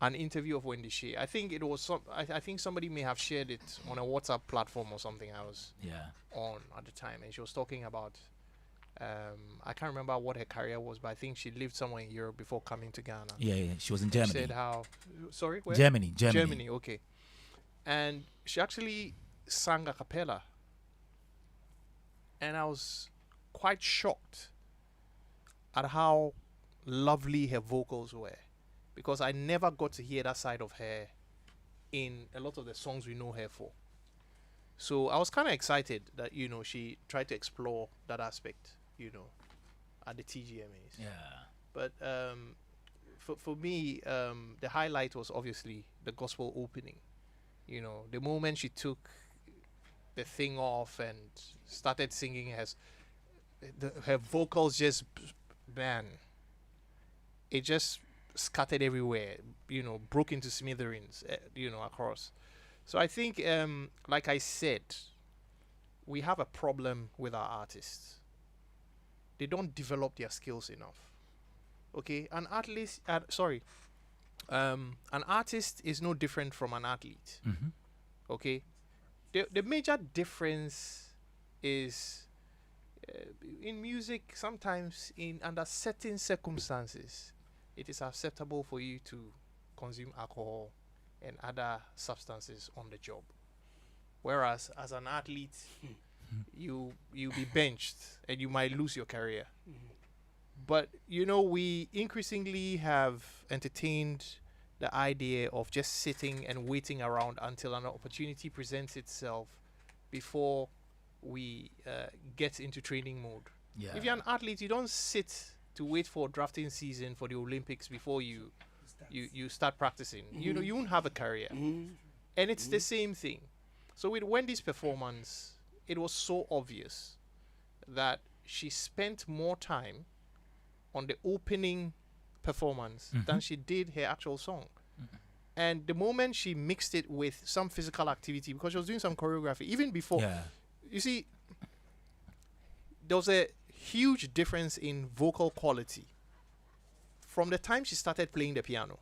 an interview of Wendy Shea. I think it was I think somebody may have shared it on a WhatsApp platform or something I was on at the time, and she was talking about I can't remember what her career was, but I think she lived somewhere in Europe before coming to Ghana. Yeah, she was in Germany. She said how sorry, where? Germany. Germany, okay. And she actually sang a cappella. And I was quite shocked at how lovely her vocals were, because I never got to hear that side of her in a lot of the songs we know her for. So I was kind of excited that, you know, she tried to explore that aspect, you know, at the TGMAs. Yeah. But for me, the highlight was obviously the gospel opening. You know, the moment she took the thing off and started singing, her vocals just, man, it just scattered everywhere, you know, broke into smithereens, you know, across. So I think, like I said, we have a problem with our artists. They don't develop their skills enough. Okay, an artist is no different from an athlete. Mm-hmm. Okay, the major difference is in music. Sometimes, under certain circumstances, it is acceptable for you to consume alcohol and other substances on the job. Whereas as an athlete, you'll be benched and you might lose your career. But you know, we increasingly have entertained the idea of just sitting and waiting around until an opportunity presents itself before we get into training mode. Yeah. If you're an athlete, you don't sit to wait for drafting season for the Olympics before you start practicing. You know, you won't have a career. And it's the same thing. So with Wendy's performance, it was so obvious that she spent more time on the opening performance than she did her actual song. And the moment she mixed it with some physical activity, because she was doing some choreography even before, you see, there was a huge difference in vocal quality from the time she started playing the piano.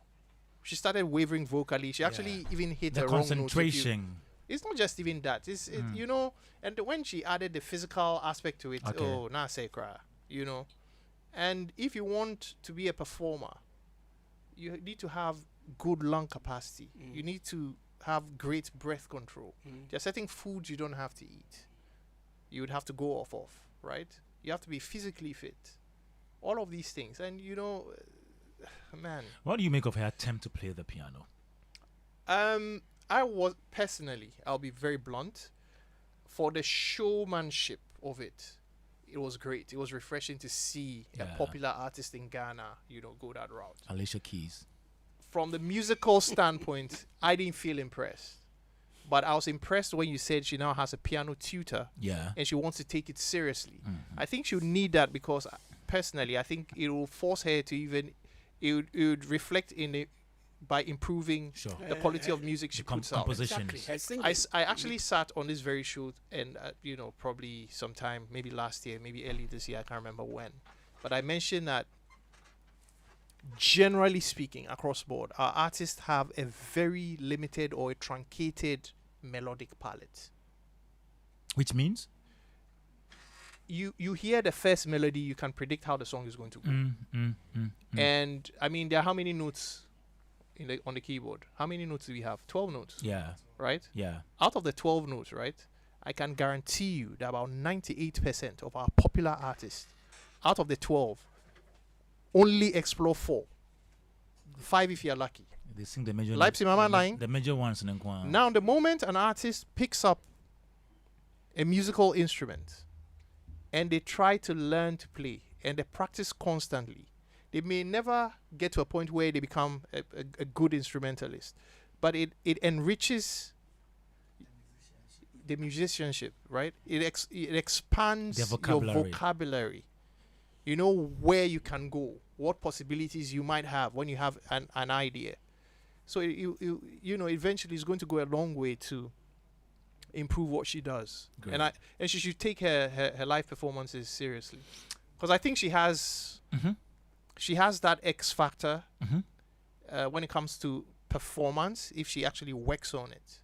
She started wavering vocally. She actually even hit the wrong note. Concentration. It's not just even that. It's you know, and when she added the physical aspect to it, na sekra, you know. And if you want to be a performer, you need to have good lung capacity. You need to have great breath control. There are certain foods you don't have to eat. You would have to go off, right? You have to be physically fit. All of these things. And, you know, man. What do you make of her attempt to play the piano? I was, personally, I'll be very blunt, for the showmanship of it, it was great. It was refreshing to see a popular artist in Ghana, you know, go that route. Alicia Keys. from the musical standpoint, I didn't feel impressed. But I was impressed when you said she now has a piano tutor. Yeah. And she wants to take it seriously. I think she'll need that because, personally, I think it will force her to even... It would reflect in it by improving the quality of music she puts out. Compositions. I actually sat on this very show and, probably sometime, maybe last year, maybe early this year, I can't remember when. But I mentioned that generally speaking, across board, our artists have a very limited or a truncated melodic palette. Which means? You hear the first melody, you can predict how the song is going to go. And, I mean, there are how many notes on the keyboard? How many notes do we have? 12 notes. Yeah. Right? Yeah. Out of the 12 notes, right, I can guarantee you that about 98% of our popular artists, out of the 12, only explore 4. 5 if you're lucky. They sing the major. Libeson Mama line. The major ones. Now, the moment an artist picks up a musical instrument and they try to learn to play and they practice constantly, they may never get to a point where they become a good instrumentalist, but it enriches the musicianship, right? It expands your vocabulary. You know where you can go, what possibilities you might have when you have an idea. So eventually it's going to go a long way to improve what she does. Great. And she should take her live performances seriously, because I think she has that X factor when it comes to performance if she actually works on it.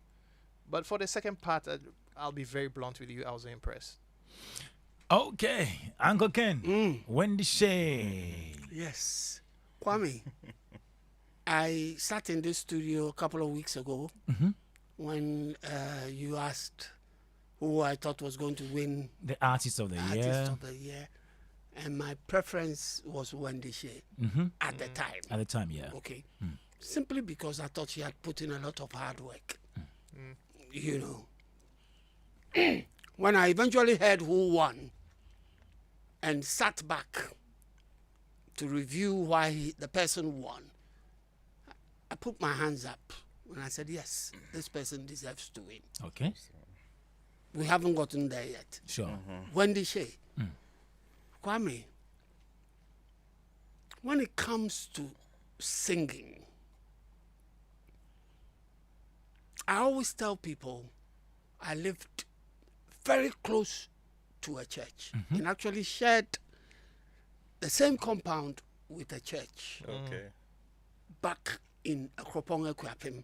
But for the second part, I'll be very blunt with you, I was impressed. Okay, Uncle Ken, Wendy Shay. Yes, Kwame. I sat in this studio a couple of weeks ago when you asked who I thought was going to win the Artist of the Year. And my preference was Wendy Shay at the time. At the time, yeah. Okay. Simply because I thought she had put in a lot of hard work. You know. When I eventually heard who won and sat back to review why the person won, I put my hands up and I said, yes, this person deserves to win. Okay. We haven't gotten there yet. Sure. Wendy Shay. Kwame, when it comes to singing, I always tell people I lived very close to a church and actually shared the same compound with a church. Okay. Back in Akropong Ekwapim,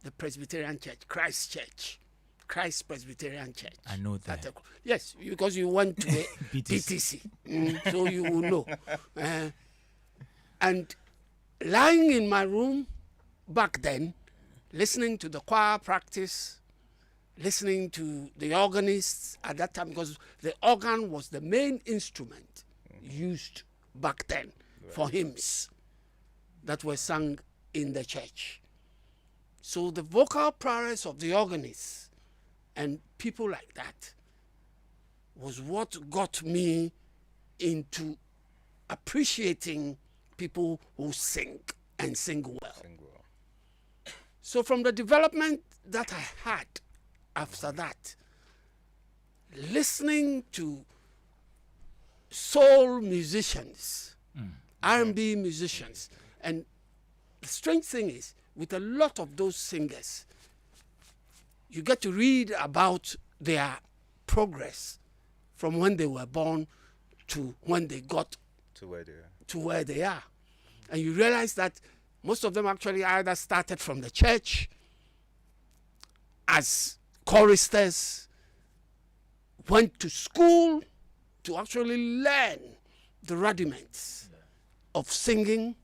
the Presbyterian Church, Christ Presbyterian Church. I know that. Yes, because you went to the PTC, so you will know. And lying in my room back then, listening to the choir practice, listening to the organists at that time, because the organ was the main instrument used back then for hymns that were sung in the church. So the vocal prowess of the organists and people like that was what got me into appreciating people who sing and sing well. So from the development that I had after that, listening to soul musicians, R&B musicians, and the strange thing is, with a lot of those singers, you get to read about their progress from when they were born to when they got to where they are. And you realize that most of them actually either started from the church as choristers, went to school to actually learn the rudiments of singing,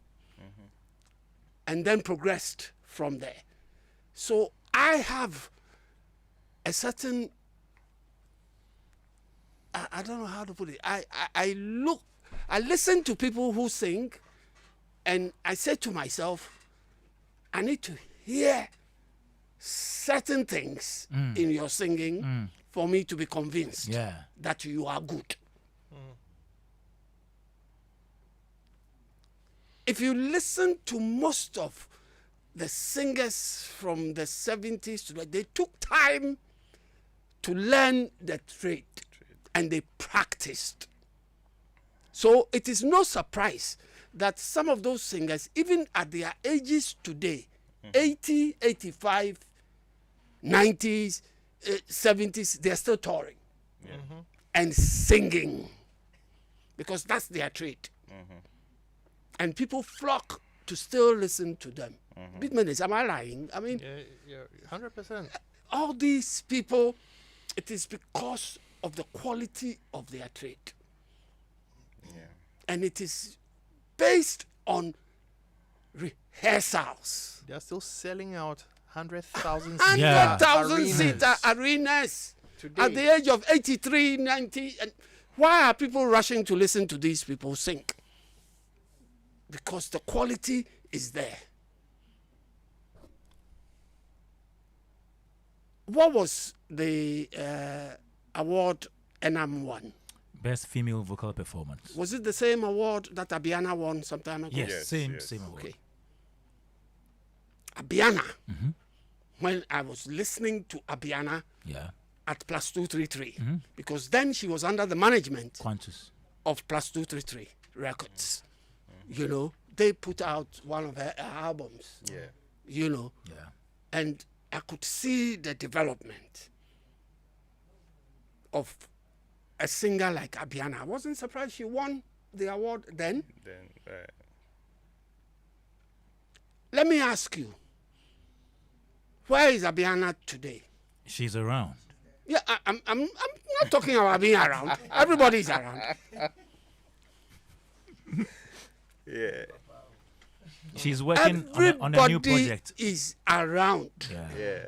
and then progressed from there. So I have a certain, I don't know how to put it. I listen to people who sing, and I say to myself, I need to hear certain things in your singing for me to be convinced that you are good. If you listen to most of the singers from the 70s to they took time to learn the trade and they practiced. So it is no surprise that some of those singers, even at their ages today, 80, 85, 90s, 70s, they're still touring and singing because that's their trade. And people flock to still listen to them. Beatmenace, am I lying? I mean, yeah, 100%. All these people, it is because of the quality of their trade. And it is based on rehearsals. They are still selling out 100,000 seater arenas today. At the age of 83, 90. And why are people rushing to listen to these people sing? Because the quality is there. What was the award Enam won? Best female vocal performance. Was it the same award that Abiana won some time ago? Yes, same award. Okay. Abiana, when I was listening to Abiana at Plus 233, because then she was under the management of Plus 233 Records. You know, they put out one of her albums. You know, and I could see the development of a singer like Abiana. I wasn't surprised she won the award then. Let me ask you, where is Abiana today? She's around. Yeah, I'm not talking about being around. Everybody's around. Yeah. She's working on a new project. Everybody is around. Yeah.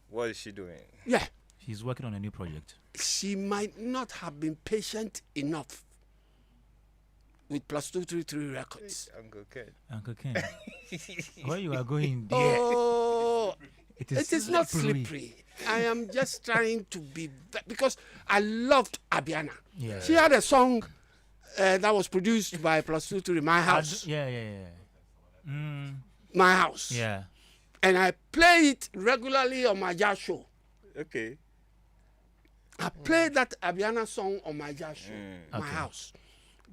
What is she doing? Yeah. She's working on a new project. She might not have been patient enough with Plus 233 Records. Uncle Ken. Where you are going there? Oh, it is not slippery. I am just trying to be... Because I loved Abiana. Yeah. She had a song that was produced by Plus 233, My House. My House. Yeah. And I play it regularly on my jazz show. Okay. I played that Abiana song on my jazz show, My House,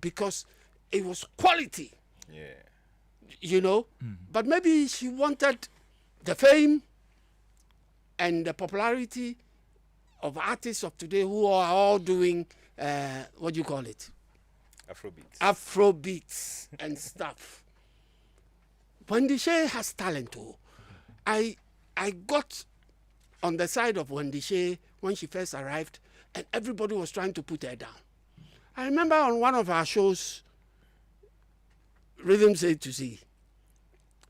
because it was quality. Yeah. You know? But maybe she wanted the fame and the popularity of artists of today who are all doing, what do you call it? Afrobeats and stuff. Wendy Shea has talent too. I got on the side of Wendy Shea when she first arrived, and everybody was trying to put her down. I remember on one of our shows, Rhythms A to Z,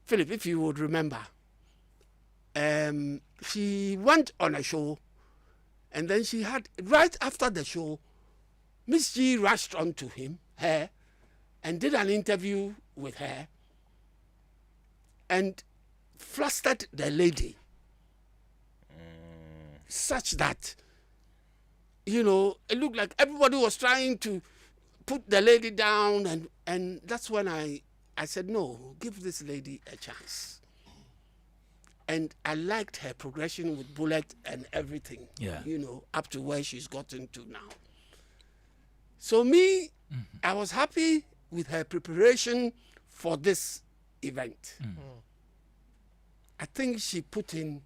Philip, if you would remember, she went on a show, and then she had, right after the show, Miss G rushed onto her, and did an interview with her, and flustered the lady, such that, you know, it looked like everybody was trying to put the lady down, and that's when I said, no, give this lady a chance. And I liked her progression with Bullet and everything, you know, up to where she's gotten to now. So me, I was happy with her preparation for this event. I think she put in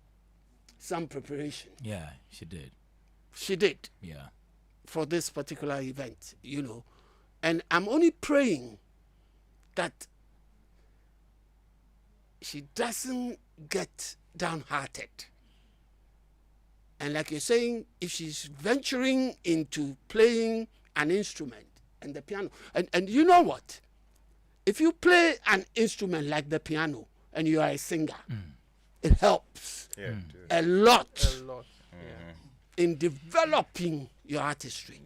some preparation. Yeah, she did. She did. Yeah. For this particular event, you know. And I'm only praying that she doesn't get downhearted. And like you're saying, if she's venturing into playing an instrument and the piano, and you know what? If you play an instrument like the piano and you are a singer, it helps a lot, in developing your artistry.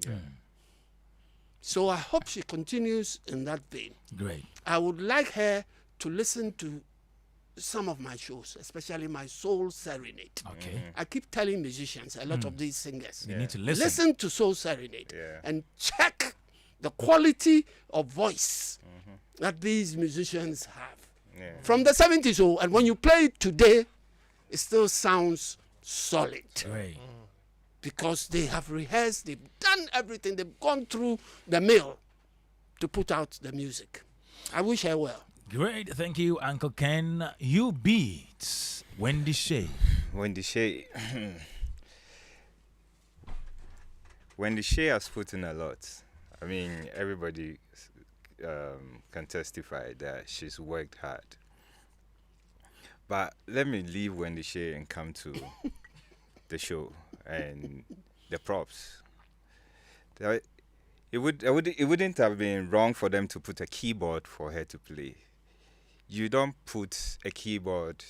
So I hope she continues in that vein. Great. I would like her to listen to some of my shows, especially my Soul Serenade. Okay. I keep telling musicians, a lot of these singers, you need to listen. Listen to Soul Serenade and check the quality of voice that these musicians have. from the 70s. Oh, and when you play it today, it still sounds solid. Right. Because they have rehearsed, they've done everything, they've gone through the mill to put out the music. I wish her well. Great, thank you, Uncle Ken. UBeatz, Wendy Shay. Wendy Shay. Wendy Shay has put in a lot. I mean, everybody can testify that she's worked hard. But let me leave Wendy Shay and come to the show and the props. It wouldn't have been wrong for them to put a keyboard for her to play. You don't put a keyboard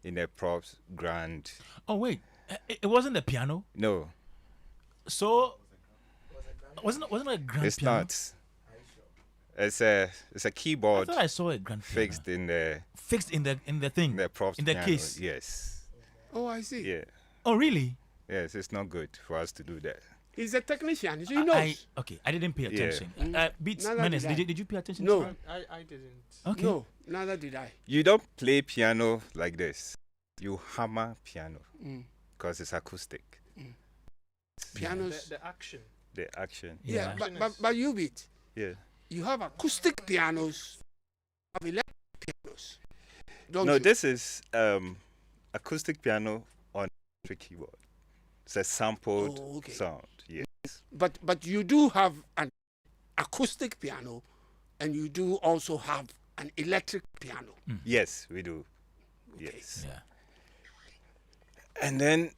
in a props grand. Oh wait, it wasn't a piano. No. So wasn't it a grand It's piano? not. It's a keyboard. I thought I saw a grand piano. Fixed in the thing. The props in the piano. case. Yes. Oh, I see. Yeah. Oh really? Yes, it's not good for us to do that. He's a technician, so he knows. I didn't pay attention. Beats Neither Menace, did I. did you pay attention? No. to that? I didn't. Okay. No, neither did I. You don't play piano like this. You hammer piano Mm. because it's acoustic. Pianos. The action. The action. Yeah, but you beat. Yeah. You have acoustic pianos, you have electric pianos. Don't No, you? this is acoustic piano on electric keyboard. It's a sampled sound. Yes. But you do have an acoustic piano, and you do also have an electric piano. Yes, we do. Yes. Yeah. And then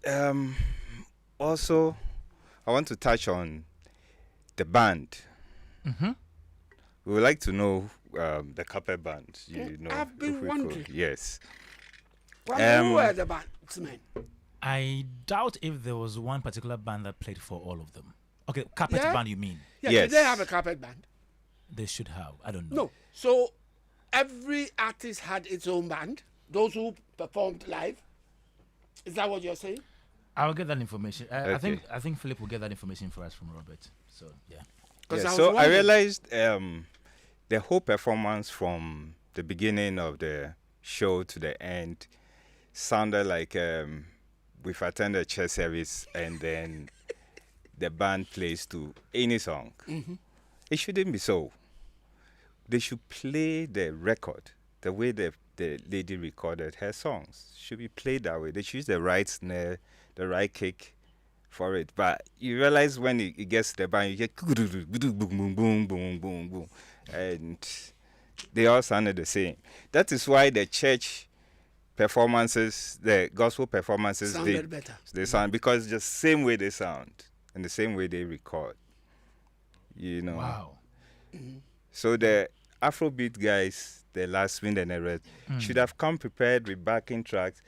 also, I want to touch on the band. Mm-hmm. We would like to know the carpet band. You know, I've been if we wondering. could. Yes. Who were the bandsmen? I doubt if there was one particular band that played for all of them. Okay, carpet Yeah? band, you mean? Yeah, Yes. did they have a carpet band? They should have. I don't know. No. So every artist had its own band. Those who performed live. Is that what you're saying? I'll get that information. I Okay. think Philip will get that information for us from Robert. So yeah. Because Yeah, I realized the whole performance from the beginning of the show to the end sounded like we've attended church service and then the band plays to any song. Mm-hmm. It shouldn't be so. They should play the record the way the lady recorded her songs. Should be played that way. They should use the right snare, the right kick for it. But you realize when it gets to the band, you get boom, boom, boom, boom, boom, boom. And they all sounded the same. That is why the church performances, the gospel performances, Sounded better. they sound, because just the same way they sound and the same way they record. You know. Wow. So the Afrobeat guys, the Last Wind and the rest, should have come prepared with backing tracks,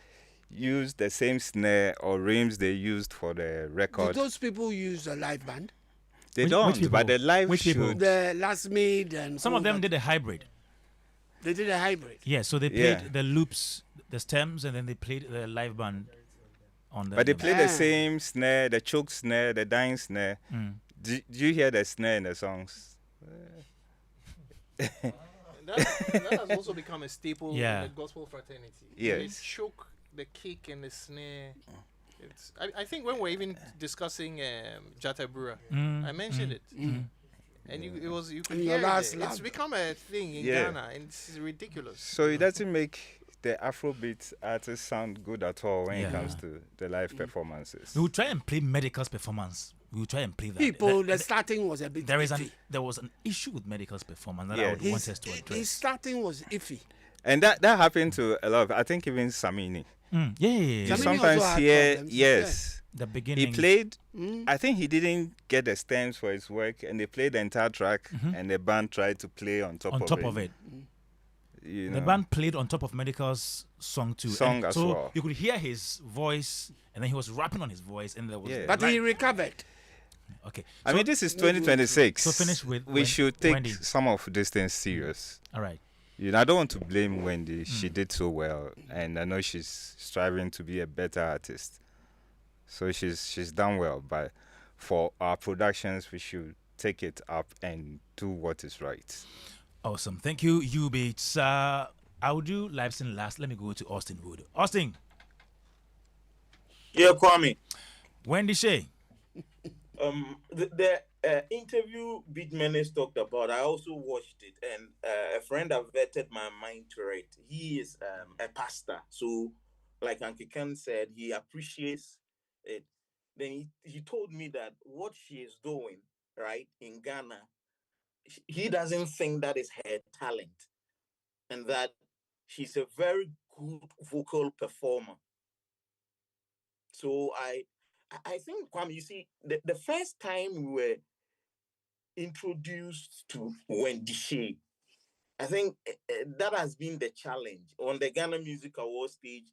use the same snare or rims they used for the record. Did those people use a live band? They Which don't, people? but the live Which people? should. The Last Maid and Some of them did a hybrid. They did a hybrid. Yeah, so they played Yeah. the loops, the stems, and then they played the live band on the. But they the- play the same snare, the choke snare, the dying snare. Do you hear the snare in the songs? That has also become a staple Yeah. in the gospel fraternity. Yes. The choke, the kick, and the snare. It's. I think when we're even discussing Jatabura, I mentioned it, and you could In hear your it last there. It's lap. become a thing in Yeah. Ghana, and it's ridiculous. So it doesn't make the Afrobeat artists sound good at all when Yeah. it comes to the live performances. We will try and play Medical's performance. We will try and play that. People, The- the starting was a bit iffy. there was an issue with Medical's performance that I Yeah. would want us to His address. starting was iffy. And that happened to a lot of, I think even Samini. Yeah. You Samini also sometimes had hear, problems, yes. The beginning. He played, I think he didn't get the stems for his work, and they played the entire track, and the band tried to play on top of it. You know? The band played on top of Medical's song too. Song And as so well. you could hear his voice, and then he was rapping on his voice, and there was. Yeah. But he recovered. Okay. I So- mean, this is 2026. So finish with we should take Wendy. some of these things serious. All right. You know, I don't want to blame Wendy. She did so well, and I know she's striving to be a better artist. So she's done well. But for our productions, we should take it up and do what is right. Awesome. Thank you, UBeatz. I'll do Libeson last. Let me go to Austine Woode. Austine. Yeah, Kwame. Wendy Shay. The interview Beatmenace talked about, I also watched it, and a friend averted my mind to it. He is a pastor, so like Uncle Ken said, he appreciates it. Then he told me that what she is doing right in Ghana, he doesn't think that is her talent, and that she's a very good vocal performer. So I think, Kwame, you see, the first time we were introduced to Wendy Shay, I think that has been the challenge on the Ghana Music Awards stage,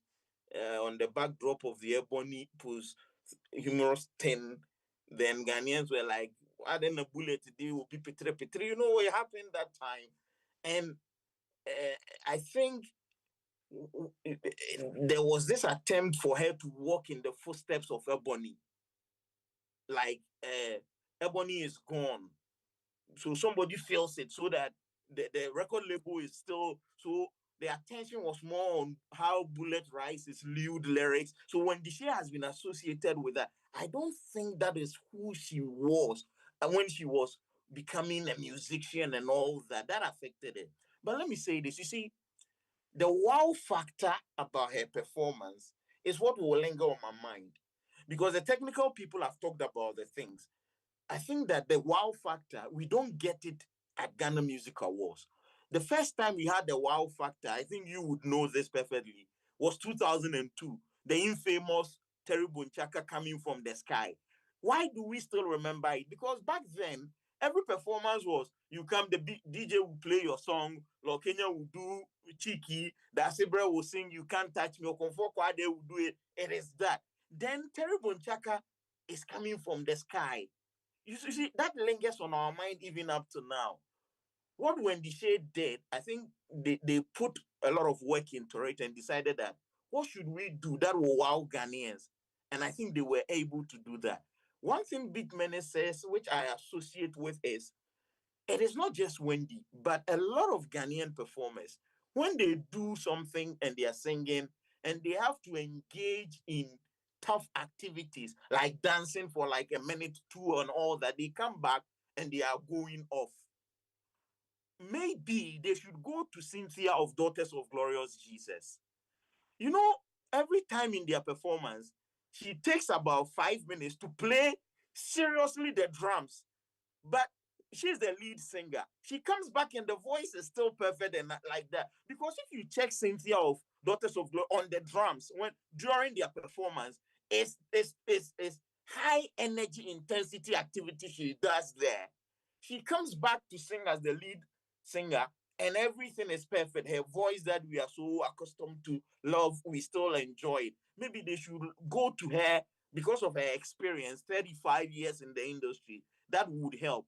on the backdrop of the Ebony Post humorous 10. Then Ghanaians were like, "Why then a bullet today will be petre petre?" You know what happened that time, and I think there was this attempt for her to walk in the footsteps of Ebony. Like Ebony is gone, so somebody feels it, so that the record label is still, so the attention was more on how Bullet writes his lewd lyrics. So when Shay has been associated with that, I don't think that is who she was when she was becoming a musician and all that. That affected it. But let me say this, you see, the wow factor about her performance is what will linger on my mind, because the technical people have talked about the things. I think that the wow factor, we don't get it at Ghana Music Awards. The first time we had the wow factor, I think you would know this perfectly, was 2002. The infamous Terry Bonchaka coming from the sky. Why do we still remember it? Because back then, every performance was, you come, the DJ will play your song, Kenya will do cheeky, the Asibra will sing, You Can't Touch Me, or Comfort Kwade will do it. It is that. Then Terry Bonchaka is coming from the sky. You see, that lingers on our mind even up to now. What Wendy Shay did, I think they put a lot of work into it and decided that, what should we do that will wow Ghanaians? And I think they were able to do that. One thing Beatmenace says, which I associate with, is it is not just Wendy, but a lot of Ghanaian performers, when they do something and they are singing and they have to engage in tough activities like dancing for like a minute, two, and all that, they come back and they are going off. Maybe they should go to Cynthia of Daughters of Glorious Jesus. You know, every time in their performance, she takes about 5 minutes to play seriously the drums, but she's the lead singer. She comes back and the voice is still perfect and like that. Because if you check Cynthia of Daughters of Glory on the drums, when during their performance, it's high energy intensity activity she does there. She comes back to sing as the lead singer and everything is perfect. Her voice that we are so accustomed to love, we still enjoy it. Maybe they should go to her because of her experience, 35 years in the industry. That would help.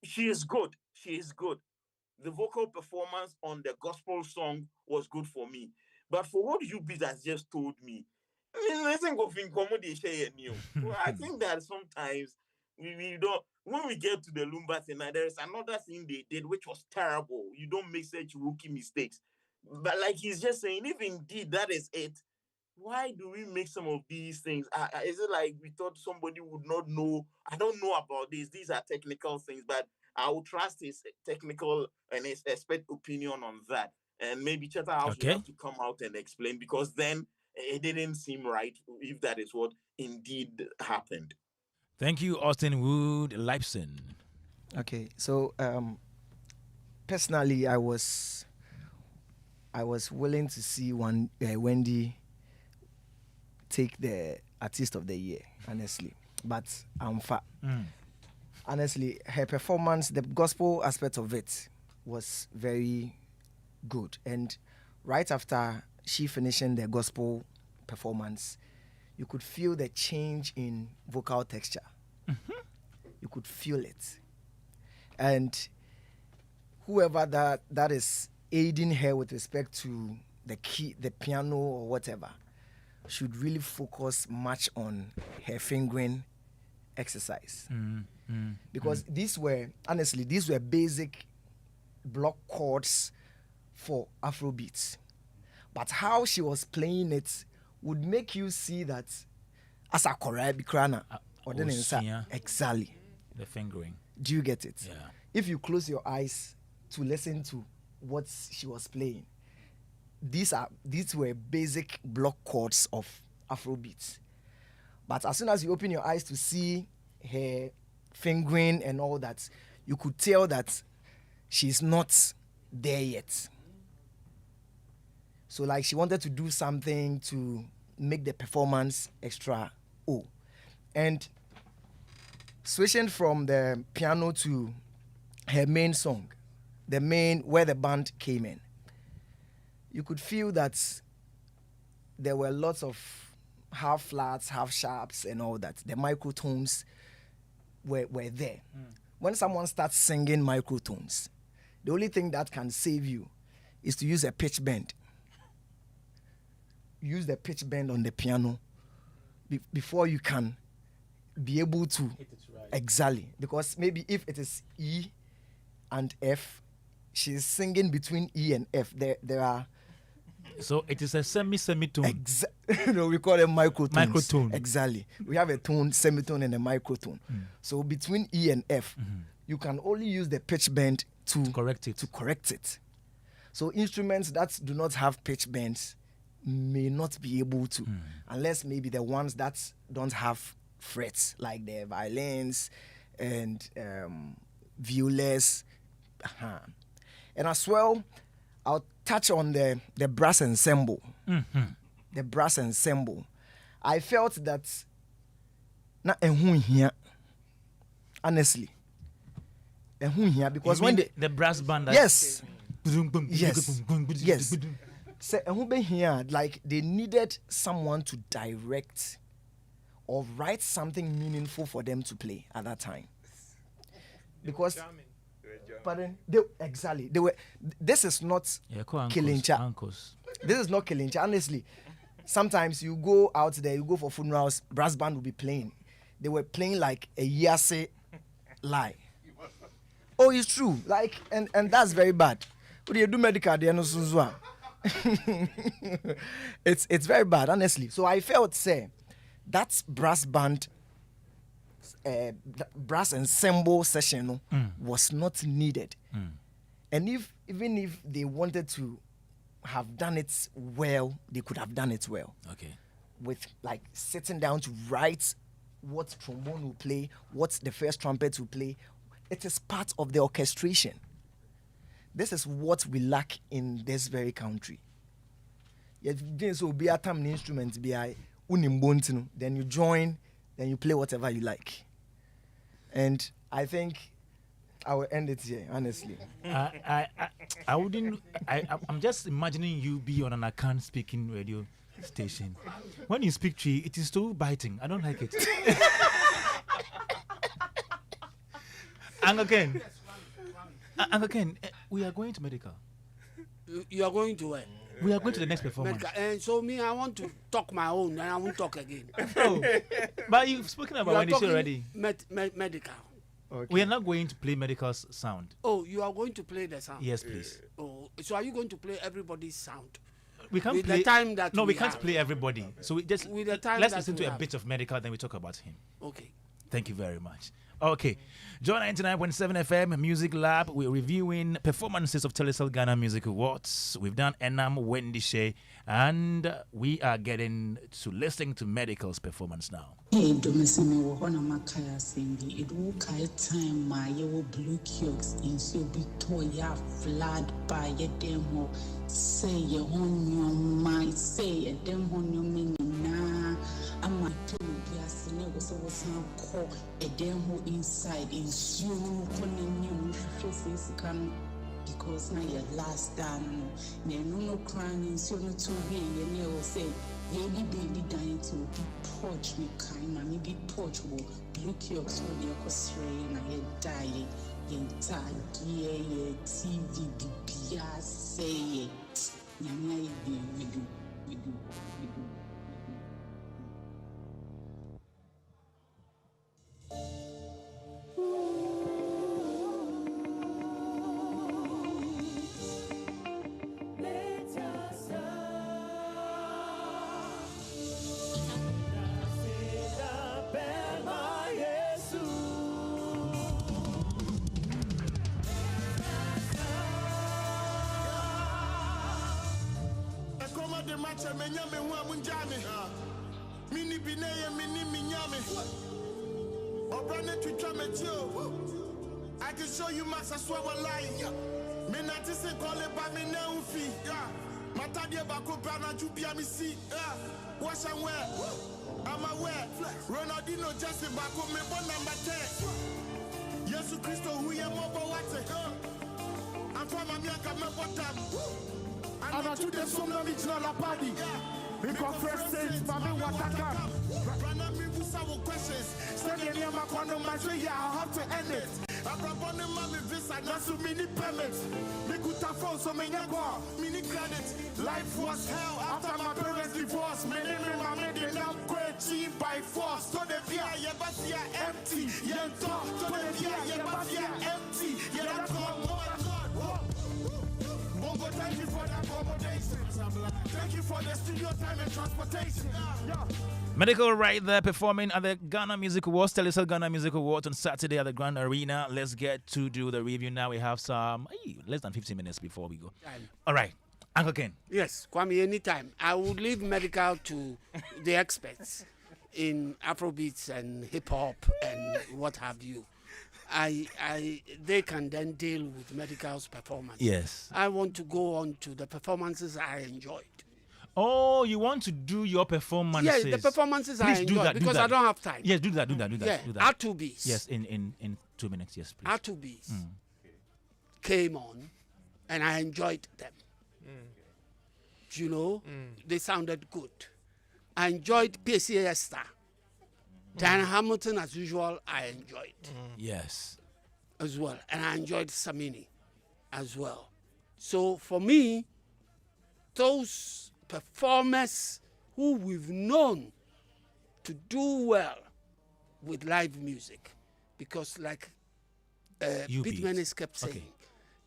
She is good. She is good. The vocal performance on the gospel song was good for me. But for what UBeatz has just told me, I think I think that sometimes we don't, when we get to the Lumba thing, there is another thing they did which was terrible. You don't make such rookie mistakes. But like he's just saying, if indeed that is it, why do we make some of these things? Is it like we thought somebody would not know? I don't know about this. These are technical things, but I will trust his technical and his expert opinion on that. And maybe Chatter House will have to come out and explain, because then it didn't seem right if that is what indeed happened. Thank you, Austine Woode, Libeson. Okay, so personally, I was willing to see Wendy take the Artist of the Year, honestly, but I'm fat. Honestly, her performance, the gospel aspect of it, was very good. And right after she finishing the gospel performance, you could feel the change in vocal texture. You could feel it. And whoever that is aiding her with respect to the key, the piano or whatever, should really focus much on her fingering exercise. Because these were basic block chords for Afrobeats. But how she was playing it would make you see that as a Korea Bikrana or then exactly the fingering. Do you get it? Yeah. If you close your eyes to listen to what she was playing, these were basic block chords of Afrobeats. But as soon as you open your eyes to see her fingering and all that, you could tell that she's not there yet. So like she wanted to do something to make the performance extra. And switching from the piano to her main song, where the band came in, you could feel that there were lots of half flats, half sharps and all that. The microtones were there. When someone starts singing microtones, the only thing that can save you is to use a pitch bend. Use the pitch bend on the piano before you can be able to hit it right. Exactly. Because maybe if it is E and F, she's singing between E and F. There are. So it is a semitone. No, we call them microtones. Microtone. Exactly. We have a tone, semitone, and a microtone. So between E and F, you can only use the pitch bend to correct it. So instruments that do not have pitch bends may not be able to, unless maybe the ones that don't have frets, like the violins and violas. And as well, I'll touch on the brass ensemble. The brass ensemble. I felt that not here, honestly. Because when the brass band. Yes. So, like they needed someone to direct or write something meaningful for them to play at that time. Because, pardon, they were. This is not Kilincha. This is not Kilincha. Honestly, sometimes you go out there, you go for funerals, brass band will be playing. They were playing like a Yase lie. Oh, it's true. Like, and that's very bad. What do you do medical? It's very bad, honestly. So I felt that brass band, brass ensemble session was not needed. And even if they wanted to have done it well, they could have done it well. Okay. With like sitting down to write what trombone will play, what the first trumpet will play. It is part of the orchestration. This is what we lack in this very country. So be a time instrument, then you join, then you play whatever you like. And I think I will end it here, honestly. I wouldn't. I'm just imagining you be on an account speaking radio station. When you speak Tree, it is too biting. I don't like it. And again, we are going to medical. You are going to where? We are going to the next performance. And so me, I want to talk my own, and I won't talk again. Oh, but you've spoken about when it's already. Medical. Okay. We are not going to play medical sound. Oh, you are going to play the sound? Yes, please. Oh, so are you going to play everybody's sound? We can't with play. The time that we can't play everybody. So we just with the time let's listen to a bit of medical, then we talk about him. Okay. Thank you very much. Okay, Joy 99.7 FM Music Lab. We're reviewing performances of Telecel Ghana Music Awards. We've done Enam Wendy, and we are getting to listening to Medical's performance now. Hey, Domesime Wahona Makaya Cindy, it will kite time my yellow blue kiosks in so Victoria flood by a demo. Say your own your mind, say a demo your meaning na. I'm a was call a demo inside is you faces can because now your last time no crying so no to be and you will say baby dying to be porch me kind man be porch will look your so your constrain and you die in time TV be say it we do Mama de Macha, Menyame, Wamunjami. Mini Binaya, Mini Minyami. Or Brandon to Trametio. I can show you Massa Swabba line. Menati se call it by me now fee. Matadia Bako Bana Jubiami see. Wash and wear. I'm aware. Ronaldinho just Bako me bon number 10. Yesu Christo who ya mobile water. I'm from Amiaka Mapotam. And I took the song of each other party. Because first stage, Mami Wataka. Rana people some questions. Standing near my corner, my tree, I have to end it. I'm on the mommy visa, not so many permits. Me could have found so many mini credits. Life was hell after my parents' divorce. My name and my made it now great cheap by force. So the beer, yeah, but yeah, empty. Yeah, talk. So the beer, yeah, but yeah, empty. Yeah, that's all. Oh my God. Bongo, thank you for the accommodation. Thank you for the studio time and transportation. Yeah. Medical right there performing at the Ghana Music Awards, Telecel Ghana Music Awards on Saturday at the Grand Arena. Let's get to do the review now. We have some less than 15 minutes before we go. All right, Uncle Ken. Yes, Kwame, anytime. I would leave medical to the experts in Afrobeats and hip hop and what have you. They can then deal with medical's performance. Yes. I want to go on to the performances I enjoyed. Oh, you want to do your performances? Yeah, the performances please I enjoyed because I don't have time. Yes, do that. Yeah, do that. R2Bs. Yes, in 2 minutes, yes, please. R2Bs came on and I enjoyed them. You know, they sounded good. I enjoyed PCA Esther. Diana Hamilton, as usual, I enjoyed. Yes. As well. And I enjoyed Samini as well. So for me, those performers who we've known to do well with live music, because like Beatmenace kept saying,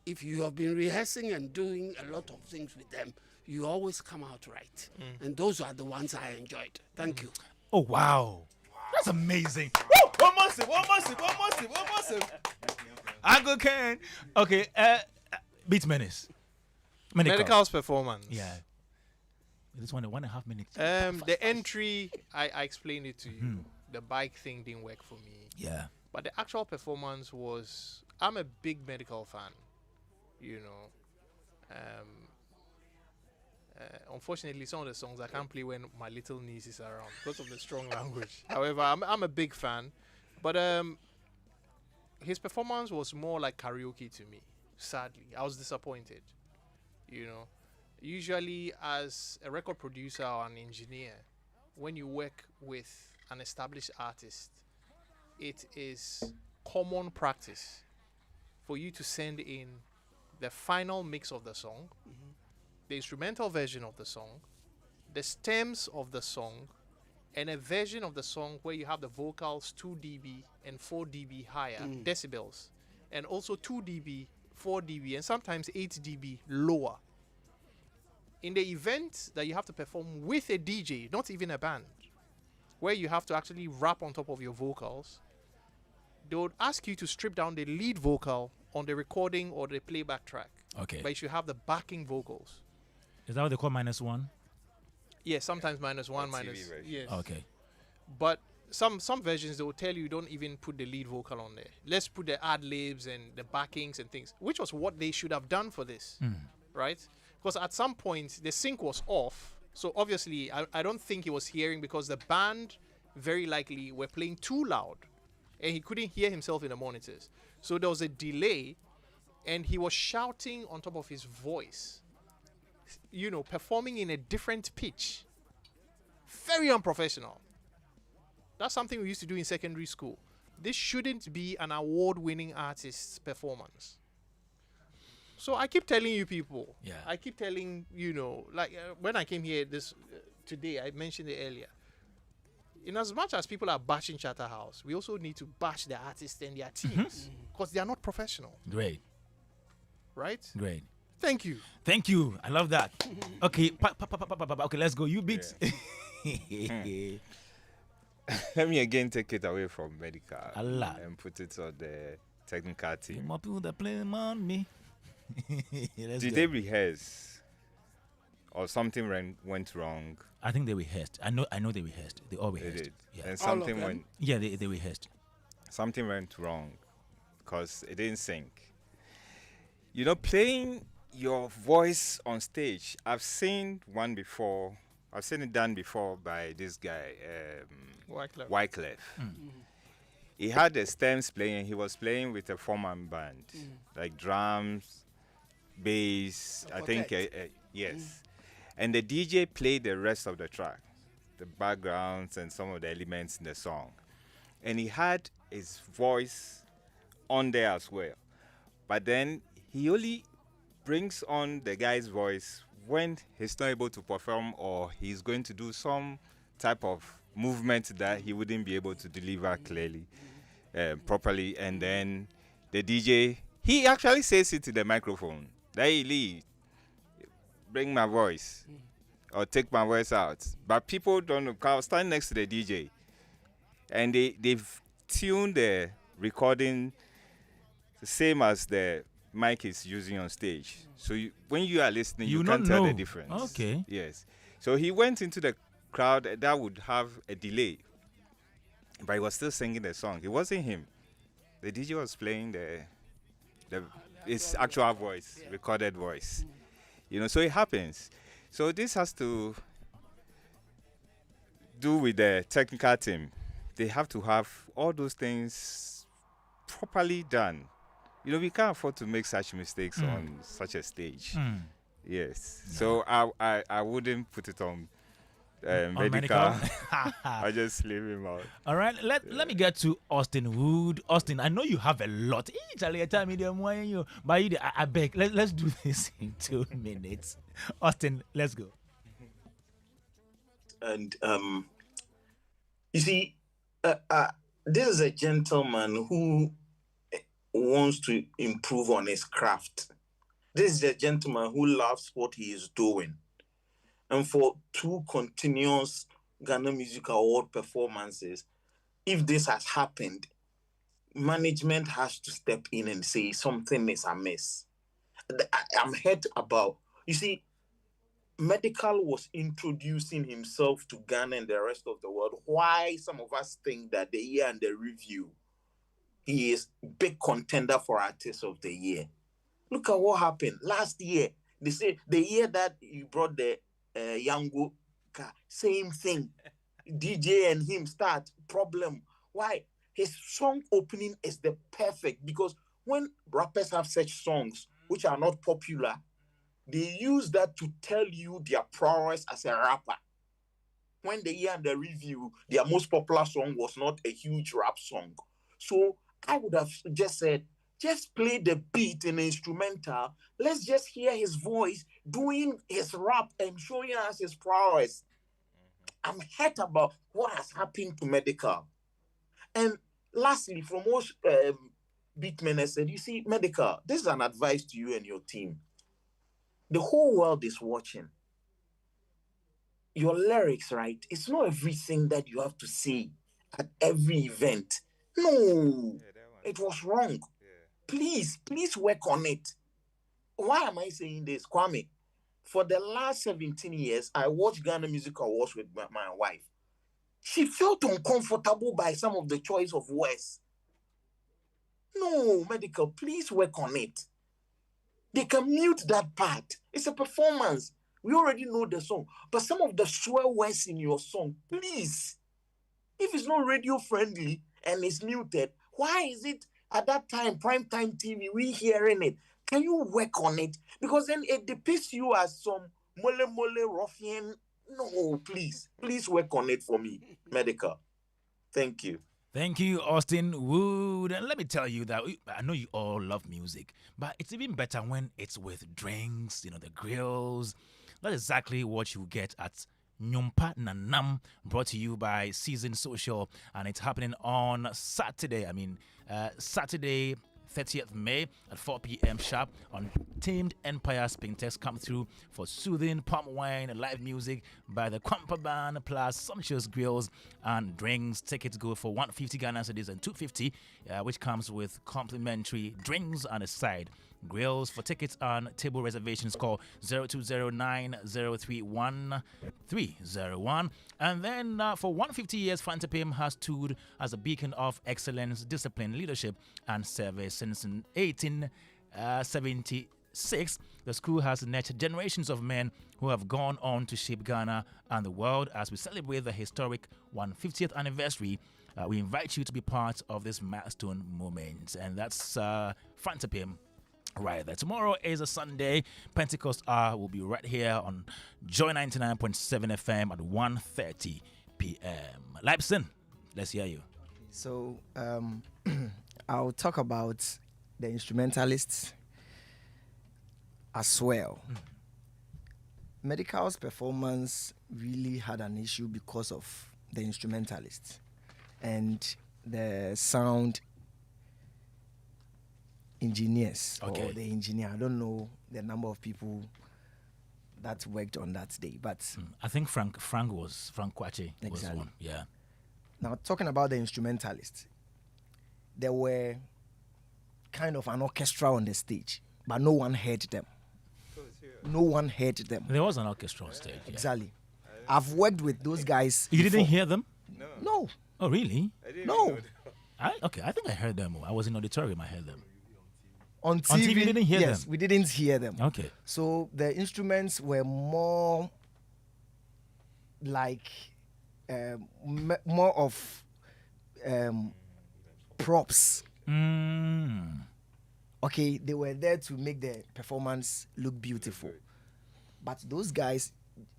if you have been rehearsing and doing a lot of things with them, you always come out right. And those are the ones I enjoyed. Thank you. Oh, wow. That's amazing. Woo! One more sip. Uncle Ken. Okay, Beatmenace. Medical's performance. Yeah. This 1.5 minutes. The entry, I explained it to you. The bike thing didn't work for me. Yeah. But the actual performance was, I'm a big medical fan, you know. Unfortunately, some of the songs I can't play when my little niece is around because of the strong language. However, I'm a big fan. But his performance was more like karaoke to me, sadly. I was disappointed, you know. Usually, as a record producer or an engineer, when you work with an established artist, it is common practice for you to send in the final mix of the song, the instrumental version of the song, the stems of the song, and a version of the song where you have the vocals 2 dB and 4 dB higher decibels, and also 2 dB, 4 dB, and sometimes 8 dB lower. In the event that you have to perform with a DJ, not even a band, where you have to actually rap on top of your vocals, they would ask you to strip down the lead vocal on the recording or the playback track. Okay. But you should have the backing vocals. Is that what they call -1? Yes, sometimes -1, minus. Yes. Okay. But some versions, they will tell you don't even put the lead vocal on there. Let's put the ad-libs and the backings and things, which was what they should have done for this, right? Because at some point, the sync was off. So obviously, I don't think he was hearing because the band very likely were playing too loud and he couldn't hear himself in the monitors. So there was a delay and he was shouting on top of his voice, you know, performing in a different pitch. Very unprofessional. That's something we used to do in secondary school. This shouldn't be an award-winning artist's performance. So I keep telling you people. Yeah. I keep telling, you know, like when I came here today, I mentioned it earlier. In as much as people are bashing Charterhouse, we also need to bash the artists and their teams because they are not professional. Great. Right? Great. Thank you. Thank you. I love that. Okay. Okay, let's go. You beat. Yeah. Let me again take it away from medical Allah. and put it on the technical team. More people that play on me. Did they rehearse? or something went wrong. I think they rehearsed. I know they rehearsed. They all They rehearsed. did. Yeah. And All of something them? went Yeah, they rehearsed. something went wrong because it didn't sync. You know, playing your voice on stage. I've seen one before. I've seen it done before by this guy, Wyclef. He had the stems playing. He was playing with a four-man band, like drums, bass. I think yes. And the DJ played the rest of the track, the backgrounds and some of the elements in the song. And he had his voice on there as well. But then he only brings on the guy's voice when he's not able to perform or he's going to do some type of movement that he wouldn't be able to deliver clearly, properly. And then the DJ, he actually says it to the microphone. Hey, Lee, bring my voice or take my voice out. But people don't know. I was standing next to the DJ and they've tuned the recording the same as the mic is using on stage. So when you are listening, you can't tell the difference. Okay. Yes. So he went into the crowd that would have a delay, but he was still singing the song. It wasn't him. The DJ was playing his actual voice, recorded voice. You know, so it happens. So this has to do with the technical team. They have to have all those things properly done. You know, we can't afford to make such mistakes on such a stage. Yes. No. So I wouldn't put it on medical. I just leave him out. All right. Let me get to Austine Woode. Austine, I know you have a lot. But I beg, let's do this in 2 minutes. Austine, let's go. And you see, this is a gentleman who wants to improve on his craft. This is a gentleman who loves what he is doing. And for 2 continuous Ghana Music Award performances, if this has happened, management has to step in and say something is amiss. I'm hurt about, you see, Medical was introducing himself to Ghana and the rest of the world. Why some of us think that the year and the review, he is big contender for Artist of the Year. Look at what happened last year. They say the year that you brought the Yango car, same thing. DJ and him start problem. Why? His song opening is the perfect, because when rappers have such songs which are not popular, they use that to tell you their prowess as a rapper. When they hear the review, their most popular song was not a huge rap song. So I would have just said, just play the beat in the instrumental. Let's just hear his voice doing his rap and showing us his prowess. I'm hurt about what has happened to Medical. And lastly, from what Beatmenace said, you see, Medical, this is an advice to you and your team. The whole world is watching. Your lyrics, right? It's not everything that you have to say at every event. No, it was wrong. Please work on it. Why am I saying this, Kwame? For the last 17 years, I watched Ghana Music Awards with my wife. She felt uncomfortable by some of the choice of words. No, Medical, please work on it. They can mute that part. It's a performance. We already know the song. But some of the swear words in your song, please. If it's not radio friendly and it's muted, why is it at that time, primetime TV, we hearing it? Can you work on it? Because then it depicts you as some mole ruffian. No, please work on it for me, Medical. Thank you. Thank you, Austine Woode. And let me tell you that I know you all love music, but it's even better when it's with drinks, the grills. That's exactly what you get at Nyumpa Nanam, brought to you by Season Social. And it's happening on Saturday. Saturday, 30th May at 4 p.m. sharp on Tamed Empire Spintex. Come through for soothing palm wine and live music by the Kwampa Band, plus sumptuous grills and drinks. Tickets go for 150 Ghana cedis and 250, which comes with complimentary drinks and a side. Grills. For tickets and table reservations, call 0209-031-301. And then for 150 years, Fanta Pim has stood as a beacon of excellence, discipline, leadership, and service since 1876. The school has nurtured generations of men who have gone on to shape Ghana and the world. As we celebrate the historic 150th anniversary, we invite you to be part of this milestone moment. And that's Fanta Pim right there. Tomorrow is a Sunday. Pentecost Hour will be right here on Joy 99.7 FM at 1:30 p.m. Libeson, let's hear you. So I'll talk about the instrumentalists as well. Medical's performance really had an issue because of the instrumentalists and the sound engineers or the engineer. I don't know the number of people that worked on that day, but I think Frank Kwache was one. Yeah. Now, talking about the instrumentalists, there were kind of an orchestra on the stage, but no one heard them. No one heard them. There was an orchestra on stage. Exactly. I've worked with those guys. You before. didn't hear them? No. Oh, really? No. I think I heard them. I was in auditorium. I heard them. On TV, you didn't hear them? Yes, we didn't hear them. Okay. So the instruments were more like more of props. Okay, they were there to make the performance look beautiful. But those guys,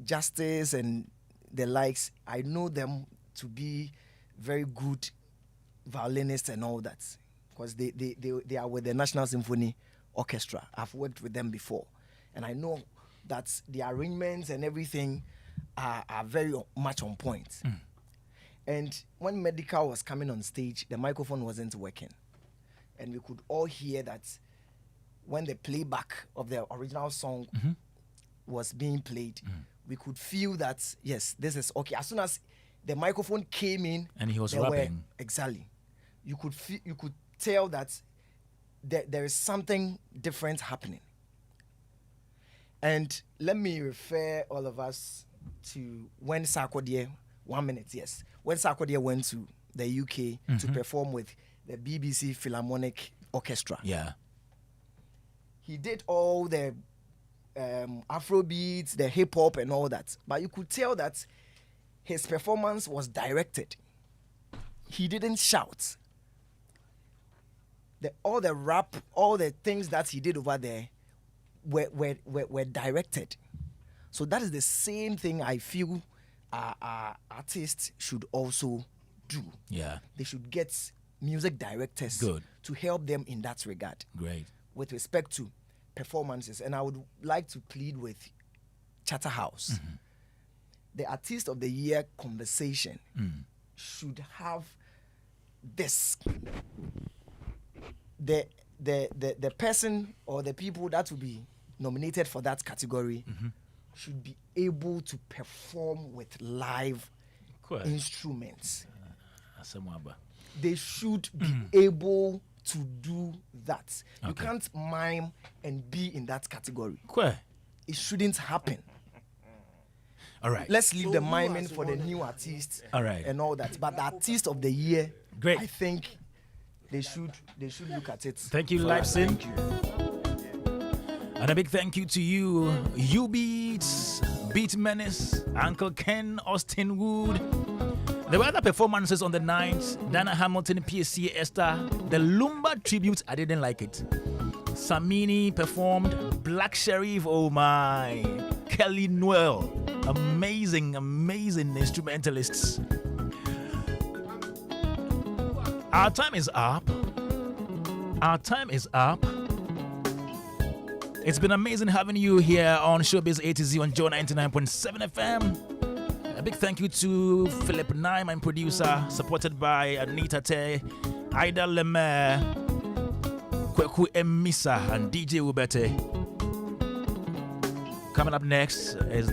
Justice and the likes, I know them to be very good violinists and all that. Because they are with the National Symphony Orchestra. I've worked with them before. And I know that the arrangements and everything are very much on point. And when Medical was coming on stage, the microphone wasn't working. And we could all hear that when the playback of the original song was being played, we could feel that, yes, this is okay. As soon as the microphone came in, and he was rapping. Exactly. You could tell that there is something different happening. And let me refer all of us to when Sarkodie, 1 minute, yes. When Sarkodie went to the UK to perform with the BBC Philharmonic Orchestra. Yeah. He did all the Afrobeats, the hip hop and all that. But you could tell that his performance was directed. He didn't shout. All the rap, all the things that he did over there were directed. So that is the same thing I feel artists should also do. Yeah. They should get music directors to help them in that regard. Great. With respect to performances. And I would like to plead with Charterhouse. The Artist of the Year conversation should have this. The person or the people that will be nominated for that category should be able to perform with live instruments. They should be able to do that. You can't mime and be in that category. It shouldn't happen. All right. Let's leave the miming for the new artists and all that. But the Artist of the Year, great. I think they should look at it. Thank you, Libeson. Thank you. And a big thank you to you, UBeatz, Beatmenace, Uncle Ken, Austine Woode. There were other performances on the night. Dana Hamilton, PSC Esther, the Lumba tribute. I didn't like it. Samini performed. Black Sheriff, oh my. Kelly Noel, amazing instrumentalists. Our time is up. It's been amazing having you here on Showbiz A to Z on Joe 99.7 FM. A big thank you to Philip Nye, my producer, supported by Anita Te, Ida Lemaire, Kweku Emisa, and DJ Ubete. Coming up next is the